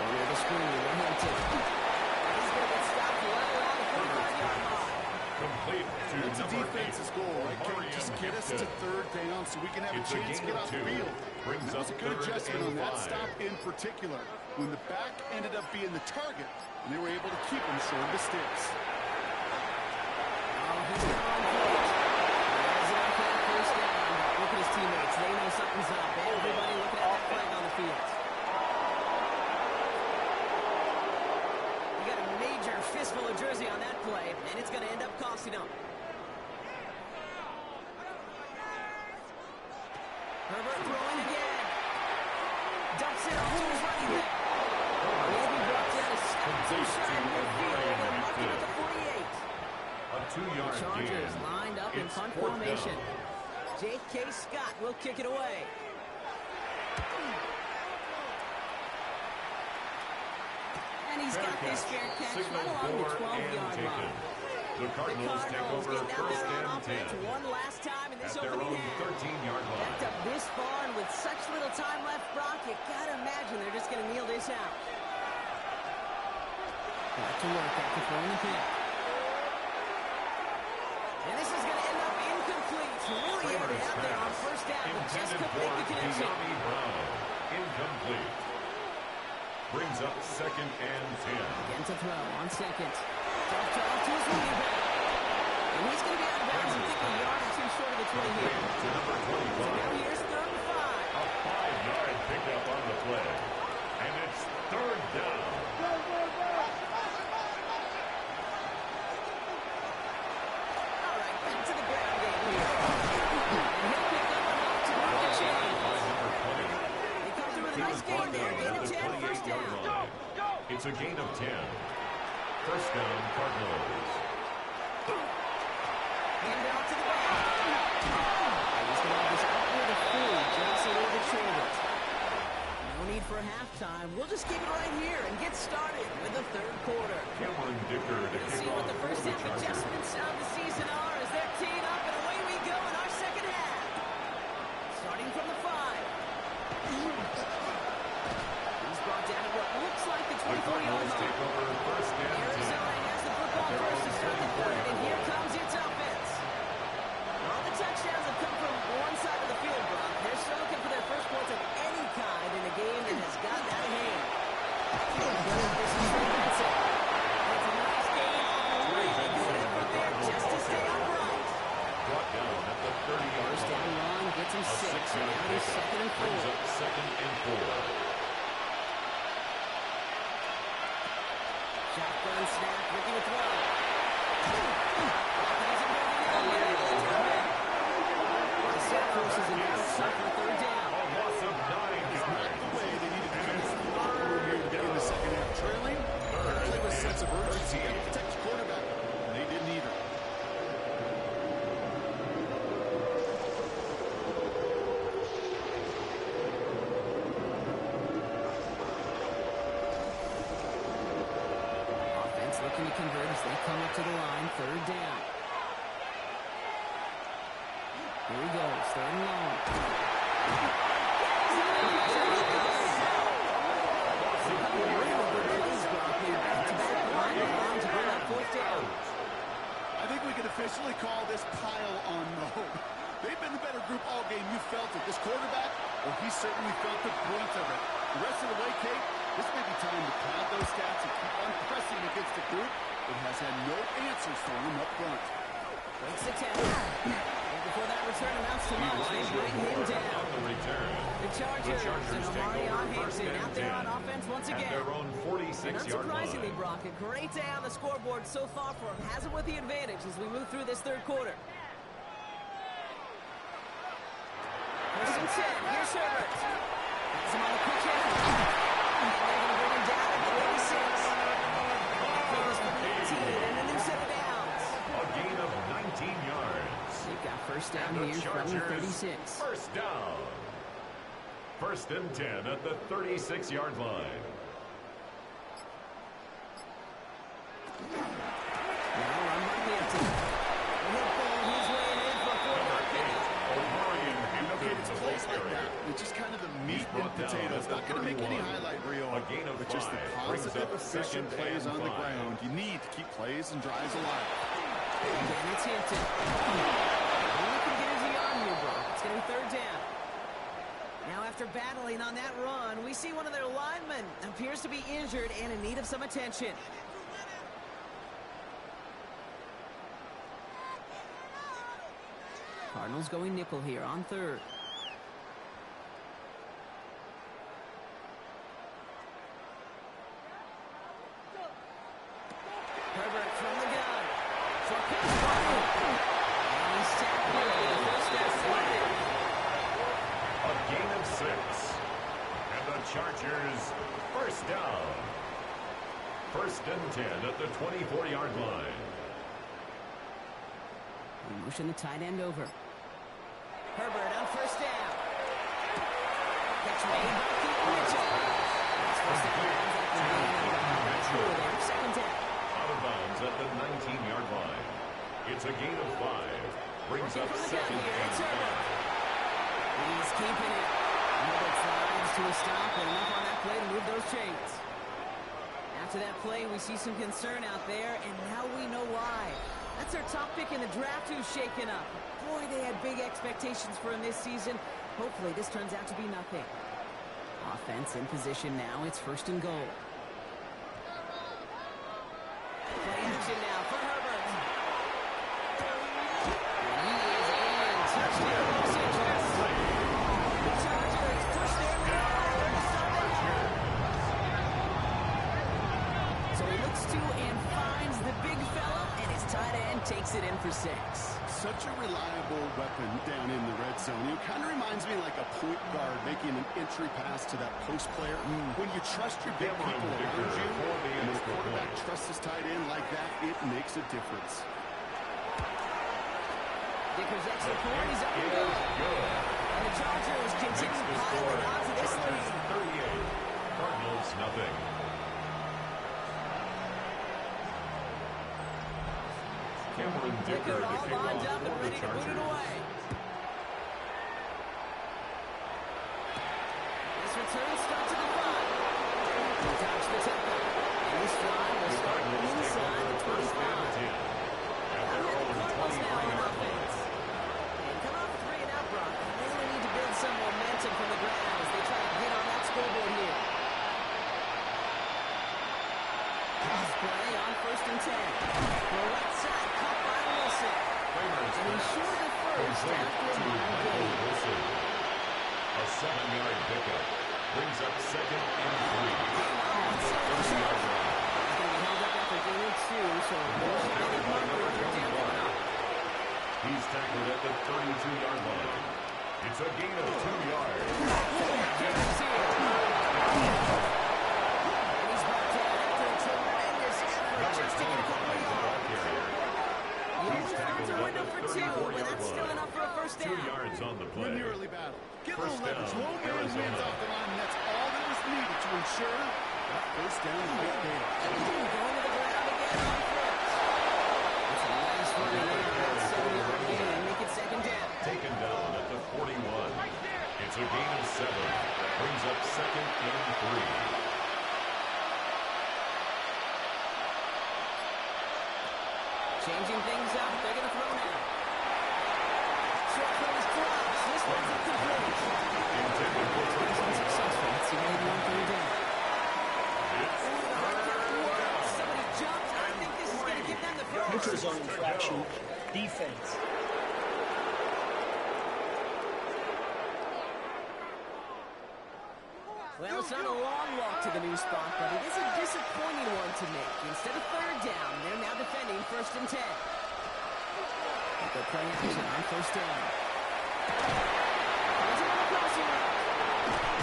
Over the screen to Hampton. He's going to get stopped right around the 45-yard line. Complete to It's a number 8. defense's goal, right? Can you just get us to 3rd down so we can have It's a a chance to gain get of off the 2. field? Brings That was up a good 3rd adjustment and on that 5. stop in particular. When the back ended up being the target, and they were able to keep him short of the sticks. Oh, he's got on point. There's an uncapped 1st down. Look at his teammates. They know something's up. Everybody looking at that flag on the field. He got a major fistful of jersey on that play, and it's going to end up costing him. Herbert throwing again. Dumps it off to his running back. Maybe brought down a step too shy in midfield. They're going to mark him at the 48. A 2-yard Chargers gain. lined up in It's punt 4th formation. down. J.K. Scott will kick it away. And he's got this fair catch Signal right along the for 12-yard and taken. line. The The Cardinals take over getting out 1st there on and 10 offense one last time in at this their opening own half. 13-yard line. Backed up this far and with such little time left, Brock, you gotta imagine they're just gonna kneel this out. Back to work after throwing the pick. And this is gonna end up incomplete. Really aimed it out there on 1st down, but just Intended couldn't for make the connection. De'Ami Brown. Incomplete. Brings up 2nd and 10. Again to throw on 2nd. Dump off to his running back. And he's going to be out of bounds, I think, a yard or 2 short of the 20 here. To number So 25. now here's 3rd and 5. A 5-yard pickup on the play. And it's 3rd down. All right, back to the ground game here. And he'll pick up enough to move the chains. By number 20. They come through with a nice gain there. Gain of 10, 1st down. line. It's a gain of 10. 1st down, Cardinals. Hand it off to the back. He's going to have this upward of 4, just a little bit short. No need for halftime. We'll just keep it right here and get started with the 3rd quarter. Cameron Dicker to Let's kick see off what the for first the half Chargers. adjustments of the season are as they're teeing up, and away we go in our 2nd half. Starting from the 5. He's brought down at what looks like the The 24-yard Cardinals take line. over 1st and 10. Arizona has the football first to start the 3rd, and here comes its offense. All the touchdowns have come from one side of the field, Brock. They're still looking for their first points of any kind in a game that has gotten out of hand. This is Trey Benson. It's a nice gain. Really good effort there just to stay upright. Brought down at the 30-yard First down line. run gets him A 6. 6-yard Now he's pickup. 2nd and 4. Brings up 2nd and 4. Shotgun snap, looking to throw. Set for forces an upstart for third down. A loss of 9 Not yards. the way they needed to come from the locker room here to begin the second half. Trailing, play with a sense of urgency. Got to protect your quarterback. They didn't either. Offense looking to convert as they come up to the line. Third down. Here he goes. Third and long. Fourth down. I think we can officially call this pile on mode. They've been the better group all game. You felt it. This quarterback, well, he certainly felt the brunt of it. The rest of the way, Kate, this may be time to pad those stats and keep on pressing against a group that has had no answers for him up front. Breaks the tackle. And before that return amounts to much, they bring him down. On the return. The Chargers and take Omari over on first Hampton and out there 10 on offense once at again. their own And 46-yard unsurprisingly, line. Brock, a great day on the scoreboard so far for him. Has it with the advantage as we move through this third quarter. First and 10. Here's Herbert. Has him on the quick hit. And they're going to bring him down at the 86. Goes for the 18 and a new set of downs. A gain of 19 yards. They've got first down And the here from the Chargers, 36. first down. First and 10 at the 36-yard line. Now run by Hampton. And he'll pull his way in for a four-yard pickup. O'Brien Okay, into it's the plays play like area. that. It's just kind of the meat and brought down potatoes. at the Not going to make any 31. highlight reel. A gain of but just the 5 brings positive, up efficient second plays and on the 5. ground. You need to keep plays and drives alive. Again, it's Hampton. Only can get his arm here, bro. It's going to be third down. Now, after battling on that run, we see one of their linemen appears to be injured and in need of some attention. Cardinals going nickel here on third. Herbert from the gun. For Pittsburgh. And he's tackled. First down. A gain of 6. And the Chargers, first down. First and 10 at the 24-yard line. We motion the tight end over. Herbert on first down. Catch made by Keith Mitchell. That's first down. Second down. Out of bounds at the 19-yard line. It's a gain of 5. Brings Working up from the gun second here. and It's Herbert. 5. He's keeping it. Herbert slides to a stop and enough on that play to move those chains. After that play, we see some concern out there, and now we know why. That's our top pick in the draft who's shaken up. Boy, they had big expectations for him this season. Hopefully this turns out to be nothing. Offense in position now. It's first and goal. Play action now for Herbert. And he is in. Touchdown, Los Angeles. The Chargers push their lead to start the half. So he looks to and finds the big fella, and his tight end takes it in for 6. Such a reliable weapon down in the red zone. It kind of reminds me like a point guard making an entry pass to that post player. When you trust your big people around you, and when a quarterback trusts his tight end like that, it makes a difference. Vickers extra point, he's up and good. And the Chargers continue piling onto this lead. 38. Cardinals, nothing. Cameron Dicker Dicker to all kick lined off up and for the ready to put it Chargers. away. This return starts at the 5. He dodged the tackle. And this drive will The start Cardinals take inside over the first and 25. 10. At Now their here own the Cardinals now on 23-yard offense. line. And come off 3 and out, Brock. They really need to build some momentum from the ground as they try to get on that scoreboard here. Pass play on first and 10. The right side caught by Wilson. Kramer's And he's pass. sure the first Complete after to a long Michael game. Wilson. A 7-yard pickup. Brings up second and 3. At the 30-yard line. He's going to be held up after game 2, so we'll see how they run for a third down. He's tackled at the 32-yard line. It's a gain of 2 yards. Carries here. And he's brought down after a tremendous effort just to get a couple of yards. You only finds a window for 2, but that's still enough for a first 2 down. yards on the Win play. the early battle. Get a First little leverage. down, Low man wins Arizona. off the line, and that's all that was needed to ensure that first down right there. Going to the ground again on first. That's a nice run there. That's 7-yard gain. Make it second down. Taken down at the 41. It's a gain of 7. Brings up second and 3. Changing things up. They're going to throw now. Short throws drops. This one's incomplete. Intended for He's unsuccessful. Let's see what they do on third down. It's Somebody jumped. I think this is going to give them the first. Neutral zone infraction. Defense. Well, it's not a long walk to the new spot, but it is a disappointing one to make. Instead of third down, they're now defending first and 10. They'll play action on first down. Here's another crossing route.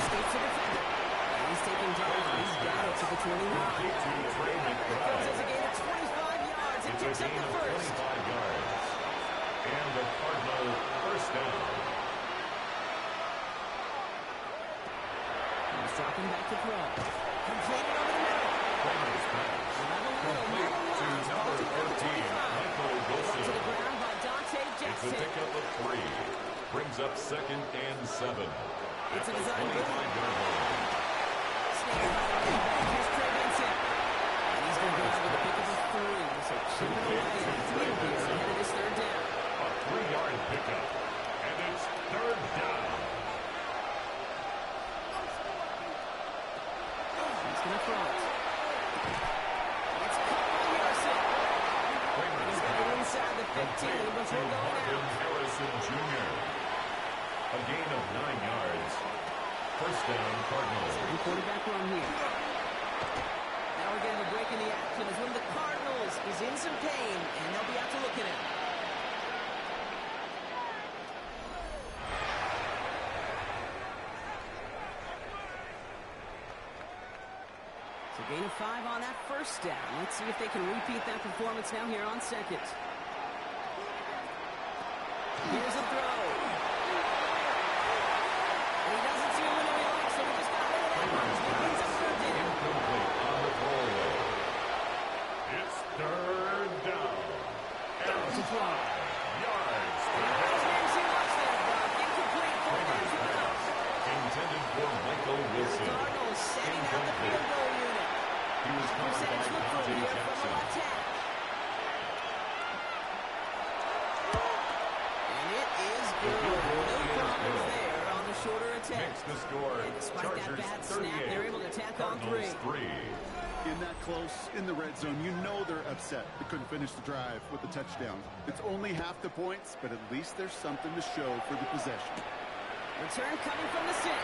Escapes the defender. And he's taking down. He's got it to the 29. Goes as a gain of 25 yards and a picks up gain the of first. 25 yards. And the Cardinal first down. He's dropping back to throw. Completed over the middle. Cardinals pass. Complete to number 13, Michael Brought to Wilson. the ground by Dante It's a Jackson. pickup of 3. Brings up second and 7. At It's a the design 25-yard line. Snared by the running back. Here's Trey Vincent. And he's going to go out with a pickup of 3. So chipping away at the field here ahead of this third down. A 3-yard pickup. And it's third down. He's going to throw it. It's caught by Harrison. He's got it inside the 15 before going Marvin out. Harrison Jr. A gain of 9 yards. First down, Cardinals. And quarterback run here. Now we're getting a break in the action as one of the Cardinals is in some pain, and they'll be out to look at him. So gain of 5 on that first down. Let's see if they can repeat that performance now here on second. Here's a throw. And he doesn't see a window he likes, so he just got rid of that one. He brings up third down. Incomplete on the throwaway. It's third down. And It's a throw. yards. His name's he lost there, Brock. Incomplete. Kramer's pass. Intended for Michael Wilson. Cardinals setting out the field goal unit. He was covered by Percentage look good Dante here from the Jackson. left hash. And it is good. No problems there on the shorter attempt. Makes the score. And despite that Chargers bad snap, 38. they're able to tack on Cardinals 3. 3. In that close, in the red zone, you know they're upset. They couldn't finish the drive with the touchdown. It's only half the points, but at least there's something to show for the possession. Return coming from the 6.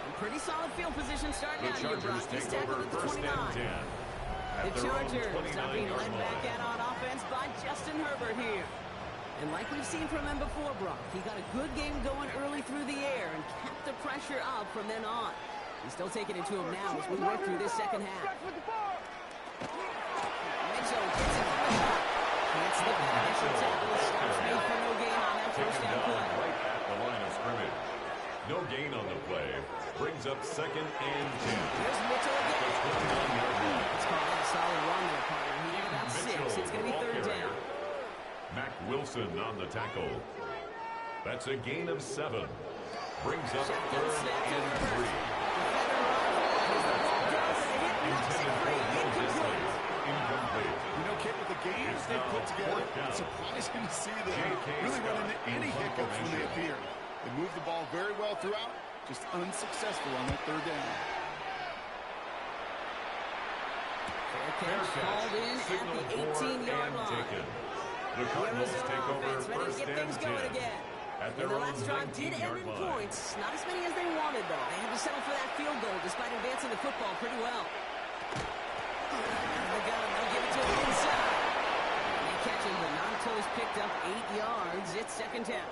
And pretty solid field position starting The out here, Chargers Brock. He's take over tackled at the first 29. and 10. At The their own Chargers are being 29-yard led back line. out on offense by Justin Herbert here. And like we've seen from him before, Brock, he got a good game going early through the air and kept the pressure up from then on. He's still taking it to him now as we work through this second half. Mitchell gets it from the top. Can't slip that initial tackle. Stops made for no gain on that first Taken down down play. right at the line of scrimmage. No gain on the play. Brings up second and 10. Here's Mitchell The again. 29-yard line. Let's call that a solid run there, partner. He got about 6. Mitchell, It's going to be the ball third carrier. down. Mac Wilson on the tackle. That's a gain of 7. Brings up Shotgun third snap to and Herbert. 3. Intended for Will Disley. Incomplete. You know, Kit, with the games It's they've now put together, fourth down. it's surprising to see them J.K. really run into Scott any in hiccups when they formation. appear. They move the ball very well throughout, just unsuccessful on that third down. Fair catch called in at Signal the for 18-yard and line. taken. The Cardinals Arizona take over offense ready to first get and things going 10. again. At And their the own last drive did end 19-yard in line. points. Not as many as they wanted, though. They had to settle for that field goal despite advancing the football pretty well. They got him. They'll give it to him inside. And they catch him, but not until he's picked up 8 yards. It's second down.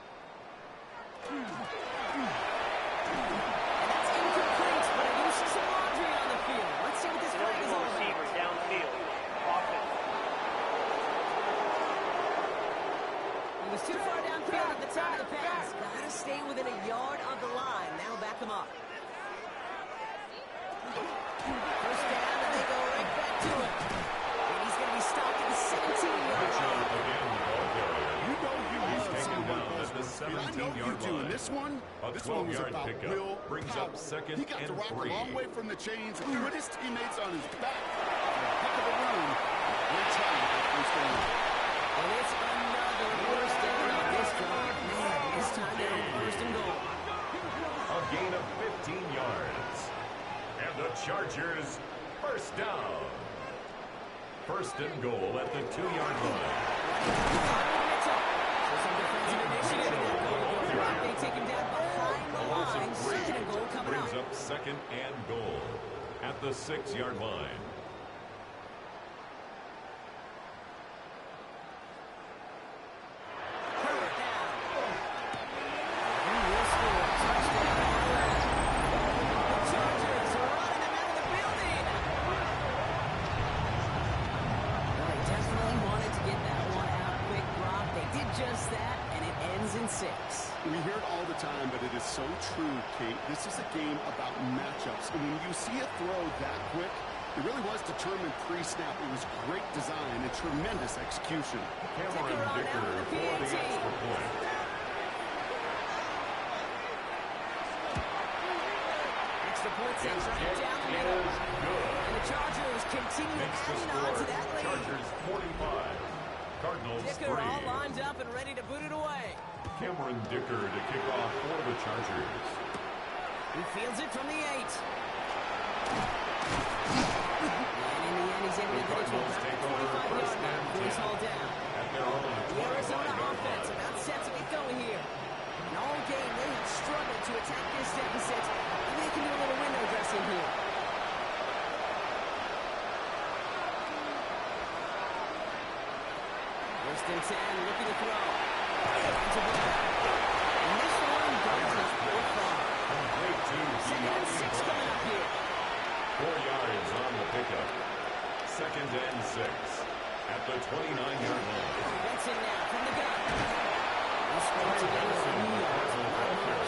This one was 12-yard about pickup. will Brings power. up second He got and to rock 3. a long way from the chains and put his teammates on his back. Heck of a run. Great try to get first down. And it's another first down on this drive. Man, this time they're on first and goal. A gain of 15 yards. And the Chargers first down. First and goal at the 2-yard line. So some defensive initiative. They take him down behind the line. Second and goal coming Brings up. up second and goal at the 6-yard line. Herbert now. And will score. Touchdown. The Chargers are running him out of the building. Well, they definitely wanted to get that one out quick, Brock. They did just that, and it ends in 6. We hear it all the time, but it is so true, Kate. This is a game about matchups. And when you see a throw that quick, it really was determined pre-snap. It was great design and tremendous execution. Cameron Dicker on Dicker out for the for the PAT. extra point. Extra point His takes right kick down the middle. is good. And the Chargers continue Makes the adding on to score. that lead. Chargers 45. Cardinals Dicker 3. all lined up and ready to boot it away. Cameron Dicker to kick off for the Chargers. He fields it from the 8. And in the end, he's able to get it to Cardinals about take the over 45-yard first line and before he's 10. hauled down. At their own The Arizona 25-yard offense line. about set to get going here. And all game, they have struggled to attack this deficit. Maybe they can do a little window dressing here. First and 10, looking to throw. Finds a ball. And this one bounces real far. Complete to Second and 6 coming up here. 4 yards on the pickup. Second and 6 at the 29-yard line. Benson now from the gun. He scores again with 3 yards.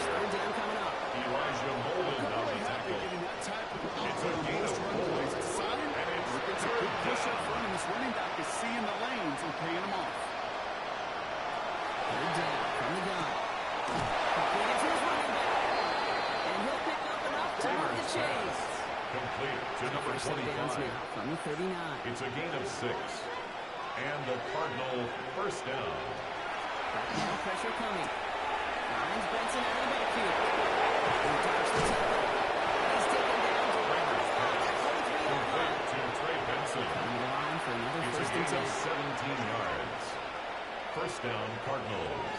Third down coming up. Elijah Molden on the tackle. Getting that type of It's a gain of 4. It's a sign. And It's a good push up front, and this running back is seeing the lanes and paying them off. Third down from the gun. Completed to his running back. And he'll pick up enough to run the chase. Complete to number First and downs 25. now from the 39. It's a gain of 6. And the Cardinal first down. Now pressure coming. Finds Benson out of the backfield. He dodged the tackle. He's taken down to Raiders pass. 43-yard line. Complete to Trey Benson. On the line for another It's a first and gain of 10. 17 yards. First down, Cardinals.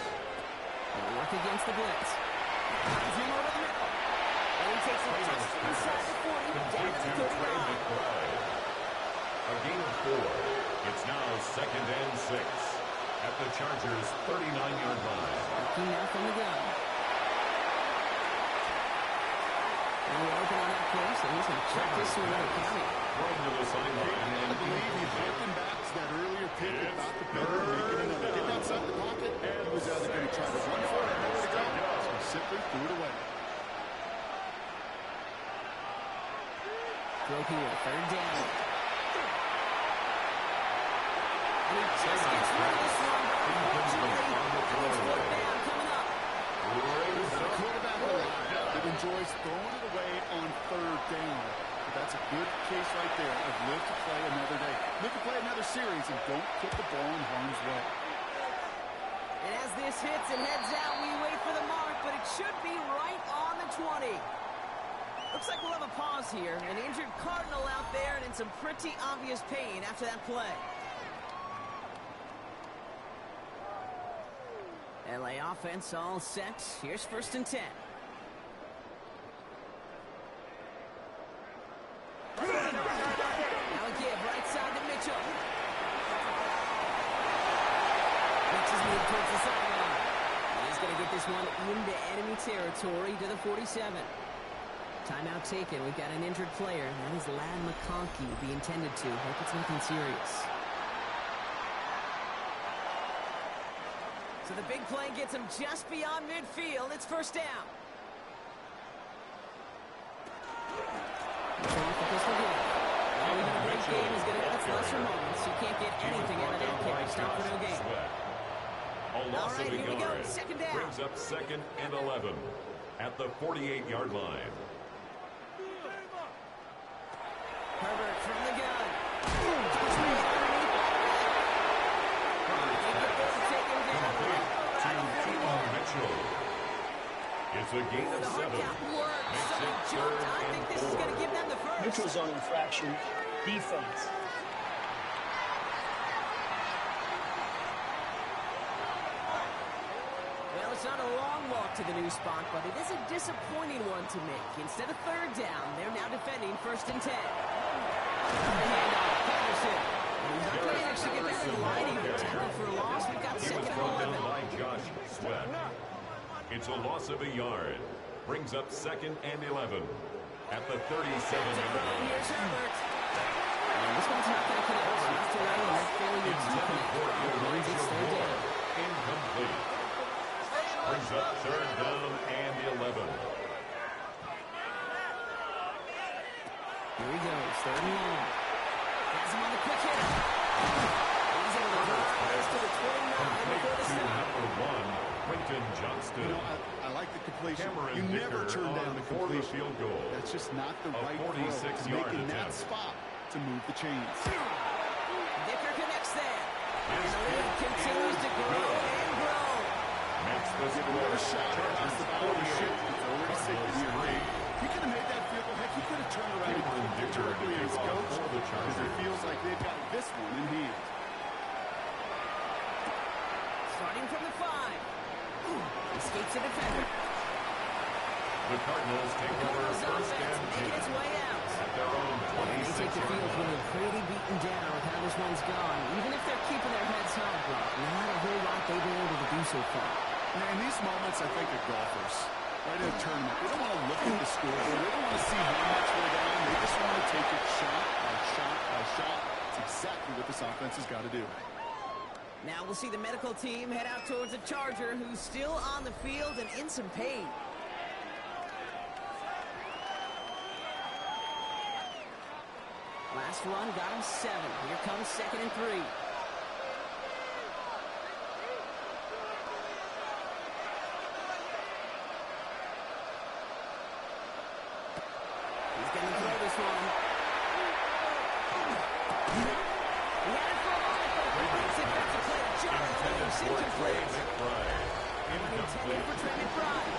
They'll work against the blitz. Finds him over the middle. And he takes it just inside the 40, down Complete to to the Trey 39. McBride. A gain of 4. It's now second and 6 at the Chargers' 39-yard line. Working now from the gun. And we're open on that course, and he's going to check this one with a county. Thrown to the sideline I and believe he's looking back to that earlier pick about the pivot, making another. Get outside the pocket, and he was either going to try to run for it or nowhere to go. So he simply threw it away. Throw here, third down. And he just gets rid of this one. Unfortunately, it's fourth down coming up. raised The up. quarterback that enjoys throwing it away on third down. But that's a good case right there of live to play another day. Live to play another series and don't put the ball in harm's way. And as this hits and heads out, we wait for the mark, but it should be right on the 20. Looks like we'll have a pause here. An injured Cardinal out there and in some pretty obvious pain after that play. LA offense all set. Here's first and 10. Now a give right side to Mitchell. Mitchell's moved towards the sideline. He's going to get this one into enemy territory to the 47. Timeout taken. We've got an injured player. That is Lad McConkey being tended to. Hope it's nothing serious. So the big play gets him just beyond midfield. It's first down. Even a great game is going to have its lesser moments. You can't get anything out of that kick. Stop for no gain. A loss All right, of a here we go. yard. Second down. Brings up second and 11. at the 48-yard line. Herbert from the gun. Mitchell. It's a gain of 7. Makes it third I think and this is going to give them the first. Neutral zone infraction. Defense. Well, it's not a long walk to the new spot, but it is a disappointing one to make. Instead of third down, they're now defending 1st and 10. Handoff, Patterson. He's not going to actually get back to the line even. Tackle for a loss. We've got He was 2nd thrown and down 11. by Josh Sweat. It's a loss of a yard. Brings up 2nd and 11 at the 37-yard line. Here's Herbert. And this one's not going to connect. Left to right, and that failure to connect. Means it's third down. Incomplete. Brings up 3rd down and 11. Here he goes, 3rd and long. Has him on the quick hit. He's able to drive this to the 29 before the To stop. number 1, Quentin Johnston. You know, I like the completion. Cameron You never Dicker turn down on the for the completion. field goal. That's just not the A right throw. 46-yard Making that attempt. spot to move the chains. Dicker connects there. And His the lead kick continues to is grow good. and grow. Makes the Give score. another shot across the bow of the ship. 48. It's already sinking here. Cardinals 3. He could have made that field goal. Heck, he could have turned around and Cameron kicked Dicker directly to at his kick off coach for the because it Chargers. feels like they've got this one in hand. Starting from the 5. Escapes the defender. The Cardinals take over Cardinals 1st offense and making 10 its way out. at their own They take the 26-yard field line. feeling pretty beaten down with how this one's gone. Even if they're keeping their heads held, Brock, not a whole lot they've been able to do so far. Now, in these moments, I think of golfers, right in a tournament. They don't want to look at the scoreboard. They don't want to see how much they're down. They just want to take it shot by shot by shot. It's exactly what this offense has got to do. Now we'll see the medical team head out towards the Charger, who's still on the field and in some pain. Last run got him 7. Here comes 2nd and 3. He's going to throw this one. He had it for a moment, but he breaks it back to play. Jarvis incomplete. Intended for Trey McBride.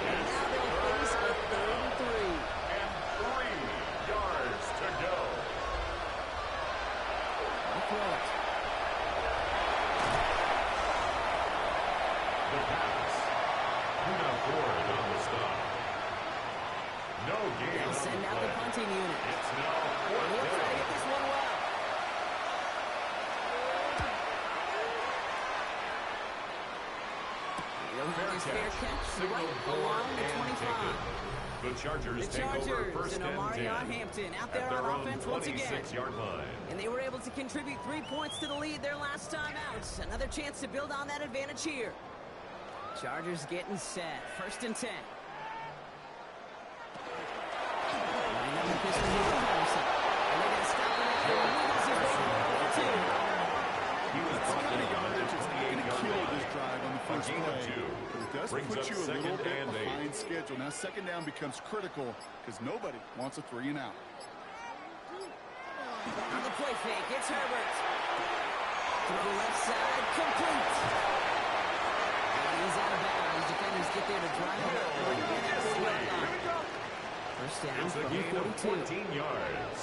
And now they'll face a 3rd and 3. And 3 yards to go. I'll throw it. The pass. Now Ford on the stop. No gain They'll on send the out the play. punting unit. It's now And 4th he'll try to down. get this one well. Fair catch, Signal right forward along the and 25. taken. The Chargers The take over Chargers 1st and and Omari 10 Hampton out there at their on own offense once again. 26-yard line. And they were able to contribute 3 points to the lead their last time out. Another chance to build on that advantage here. Chargers getting set. 1st and 10. Lining up with this one here with Patterson. And they're going to stop him after he wiggles his way forward for 2. He was That's brought kind of in on the yardage that's not going to 28-yard kill line. this drive on the A first gain of play. 2. But it does Brings put up you a 2nd little bit and 8. behind schedule. Now 2nd down becomes critical because nobody wants a 3 and out. On the play fake, it's Herbert. To the left side, complete. And he's out of bounds. Defenders get there to drive him out. Bring him in at the red line. 1st down It's a from gain of 42. 14 yards.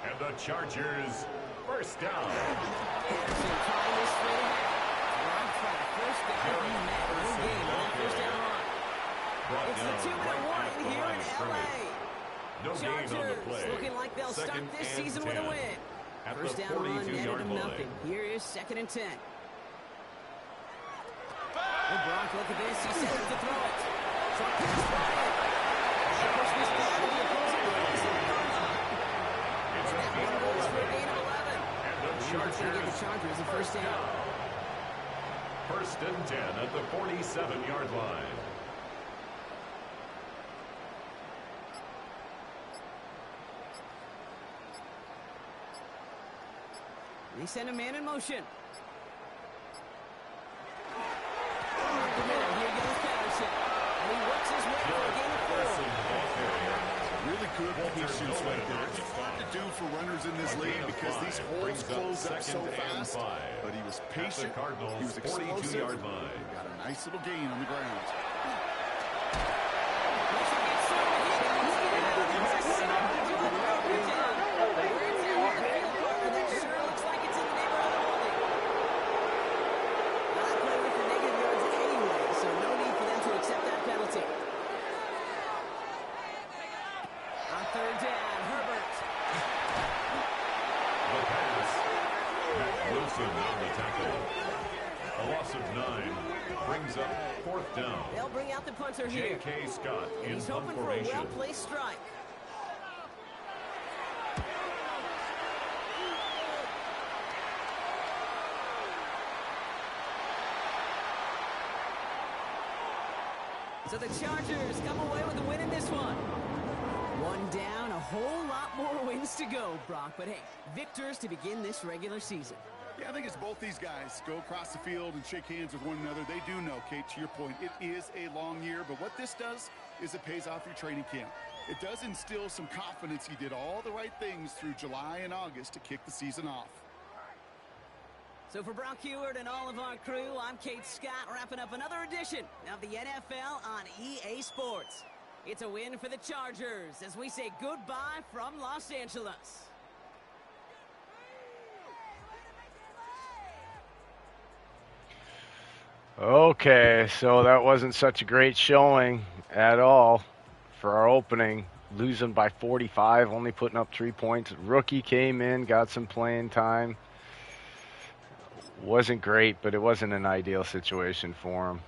And the Chargers 1st down. Patterson trying this straight ahead. Run track, 1st down. He met no gain on that 1st down run. Brought It's the down 2-minute right warning at the here line in of scrimmage. L.A. No gain on the Chargers play. looking like they'll start 2nd this and season with a 10 win. at 1st the down run netted 42-yard him line. nothing. Here is 2nd and 10. Oh, Brock, look at this. He sends it to throw it. Short pass Bryant. They push this down to the opposing 47-yard line. It's And a that gain one of goes for a 11. gain of 11. And the That's going to give the Chargers Chargers a 1st down. 1st and 10 at the 47-yard line. They send a man in motion. Up the middle, here goes Patterson. And he works his way offense right there. It's hard to do for runners in this league because these holes close up so fast. But he was patient. Cardinals, He was explosive. 42-yard line. He got a nice little gain on the ground. Third down, Herbert. The pass. Matt Wilson on the tackle. A loss of 9 brings up 4th down. They'll bring out the punter here. J.K. Scott in He's punt hoping for a formation. well-placed strike. So the Chargers come away with a win in this one. One down, a whole lot more wins to go, Brock. But hey, victors to begin this regular season. Yeah, I think it's both these guys go across the field and shake hands with one another. They do know, Kate, to your point, it is a long year. But what this does is it pays off your training camp. It does instill some confidence. He did all the right things through July and August to kick the season off. So for Brock Heward and all of our crew, I'm Kate Scott, wrapping up another edition of the NFL on EA Sports. It's a win for the Chargers as we say goodbye from Los Angeles. Okay, so that wasn't such a great showing at all for our opening. Losing by 45, only putting up 3 points. Rookie came in, got some playing time. Wasn't great, but it wasn't an ideal situation for him.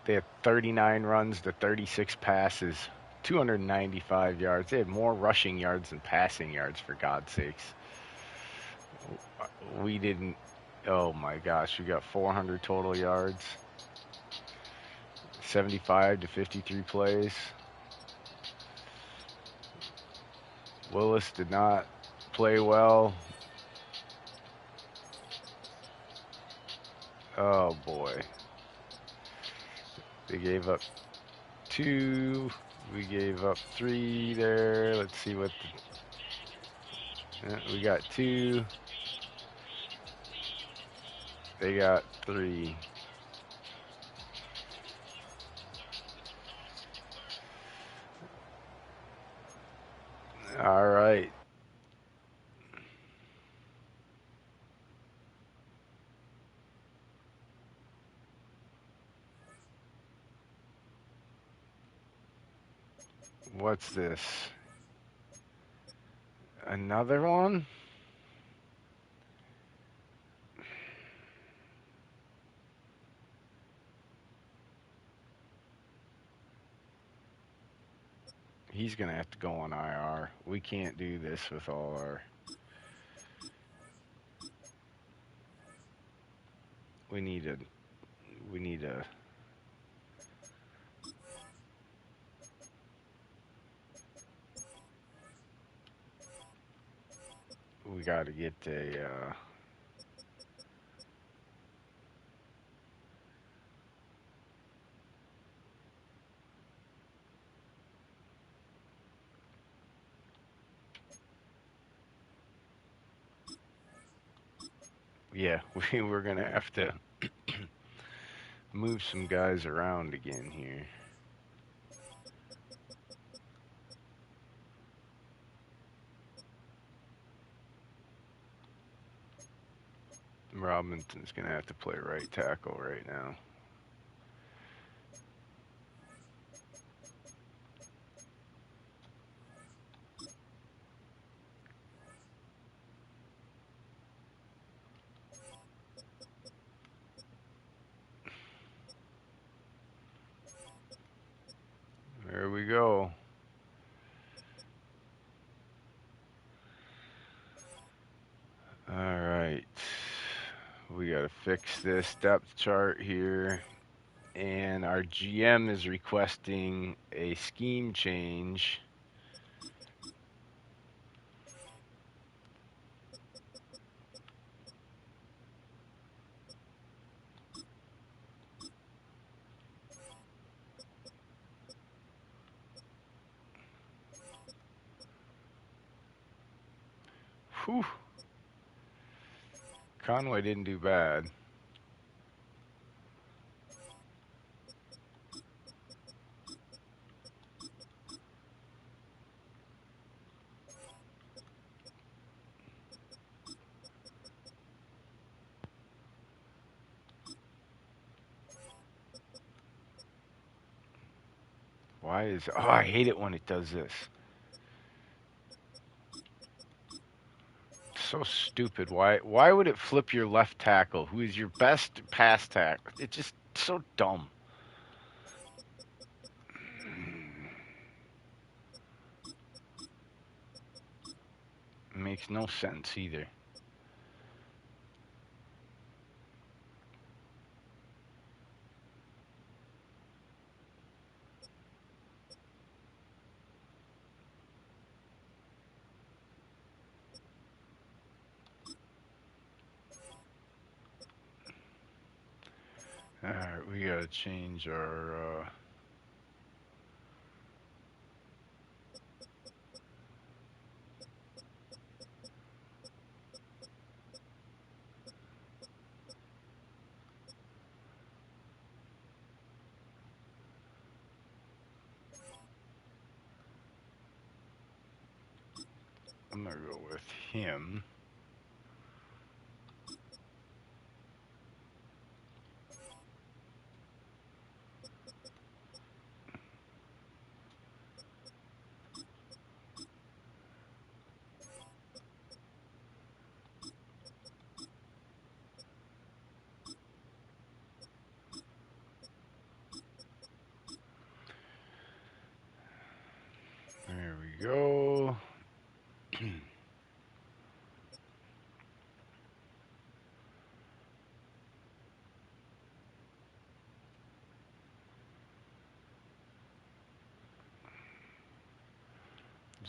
They had 39 runs to 36 passes, 295 yards. They had more rushing yards than passing yards, for God's sakes. We didn't. Oh my gosh, we got 400 total yards. 75 to 53 plays. Willis did not play well. Oh boy. They gave up 2. We gave up 3 there. Let's see what we got 2. They got 3. All right. What's this? Another one? He's going to have to go on IR. We can't do this with all our... We need a... We got to get a... Yeah, we're going to have to move some guys around again here. Robinson's going to have to play right tackle right now. There we go. All right. We got to fix this depth chart here. And our GM is requesting a scheme change. Whew. Conway didn't do bad. Why is... Oh, I hate it when it does this. So stupid. Why would it flip your left tackle, who is your best pass tackle? It's just so dumb. It makes no sense either. Alright, we gotta change our... I'm gonna go with him. There we go.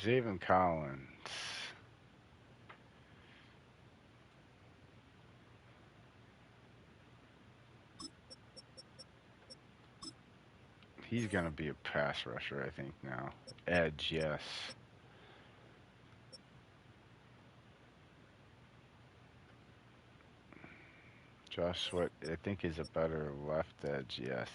Zaven Collins. He's gonna be a pass rusher, I think, now. Edge, yes. Josh Sweat, I think, is a better left edge, yes.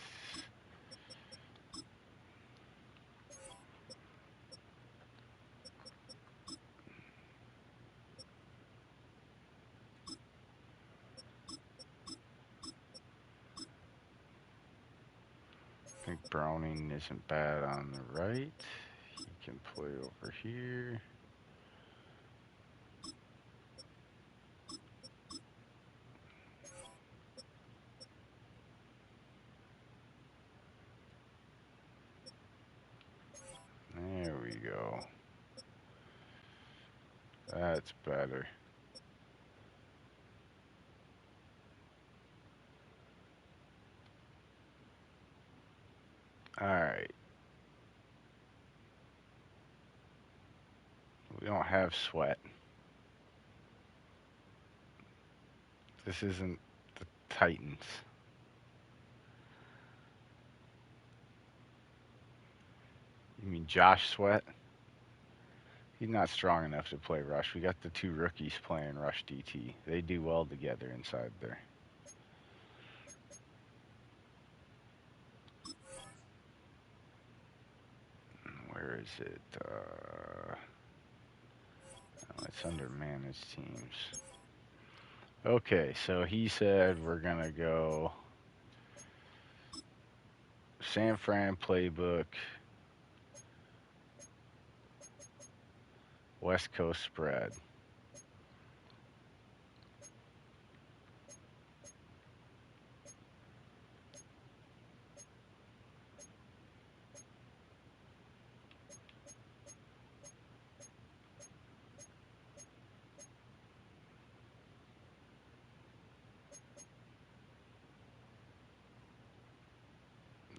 I think Browning isn't bad on the right. He can play over here. There we go. That's better. Alright. We don't have Sweat. This isn't the Titans. You mean Josh Sweat? He's not strong enough to play rush. We got the two rookies playing rush DT. They do well together inside there. Where is it? Oh, it's under managed teams. Okay, so he said we're going to go San Fran playbook, West Coast spread.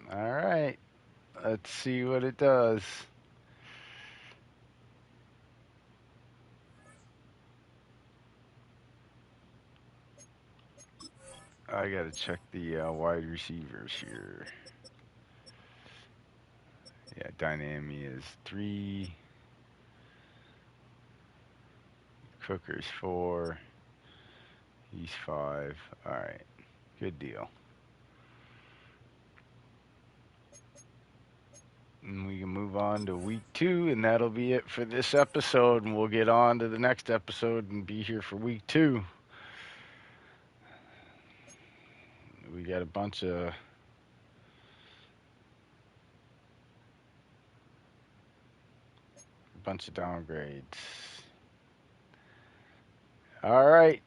All right, let's see what it does. I got to check the wide receivers here. Yeah, Dynami is 3. Cooker's 4. He's 5. All right. Good deal. And we can move on to week 2, and that'll be it for this episode. And we'll get on to the next episode and be here for week 2. We got a bunch of downgrades. All right.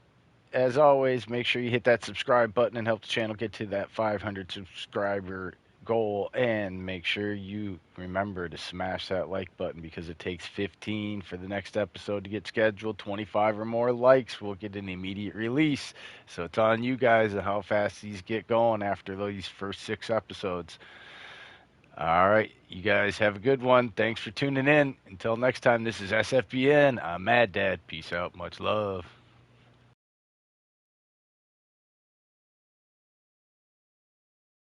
As always, make sure you hit that subscribe button and help the channel get to that 500 subscriber goal. And make sure you remember to smash that like button, because it takes 15 for the next episode to get scheduled. 25 or more likes, we'll get an immediate release. So it's on you guys and how fast these get going after these first 6 episodes. All right, you guys have a good one. Thanks for tuning in. Until next time, this is SFBN. I'm Mad Dad. Peace out. Much love.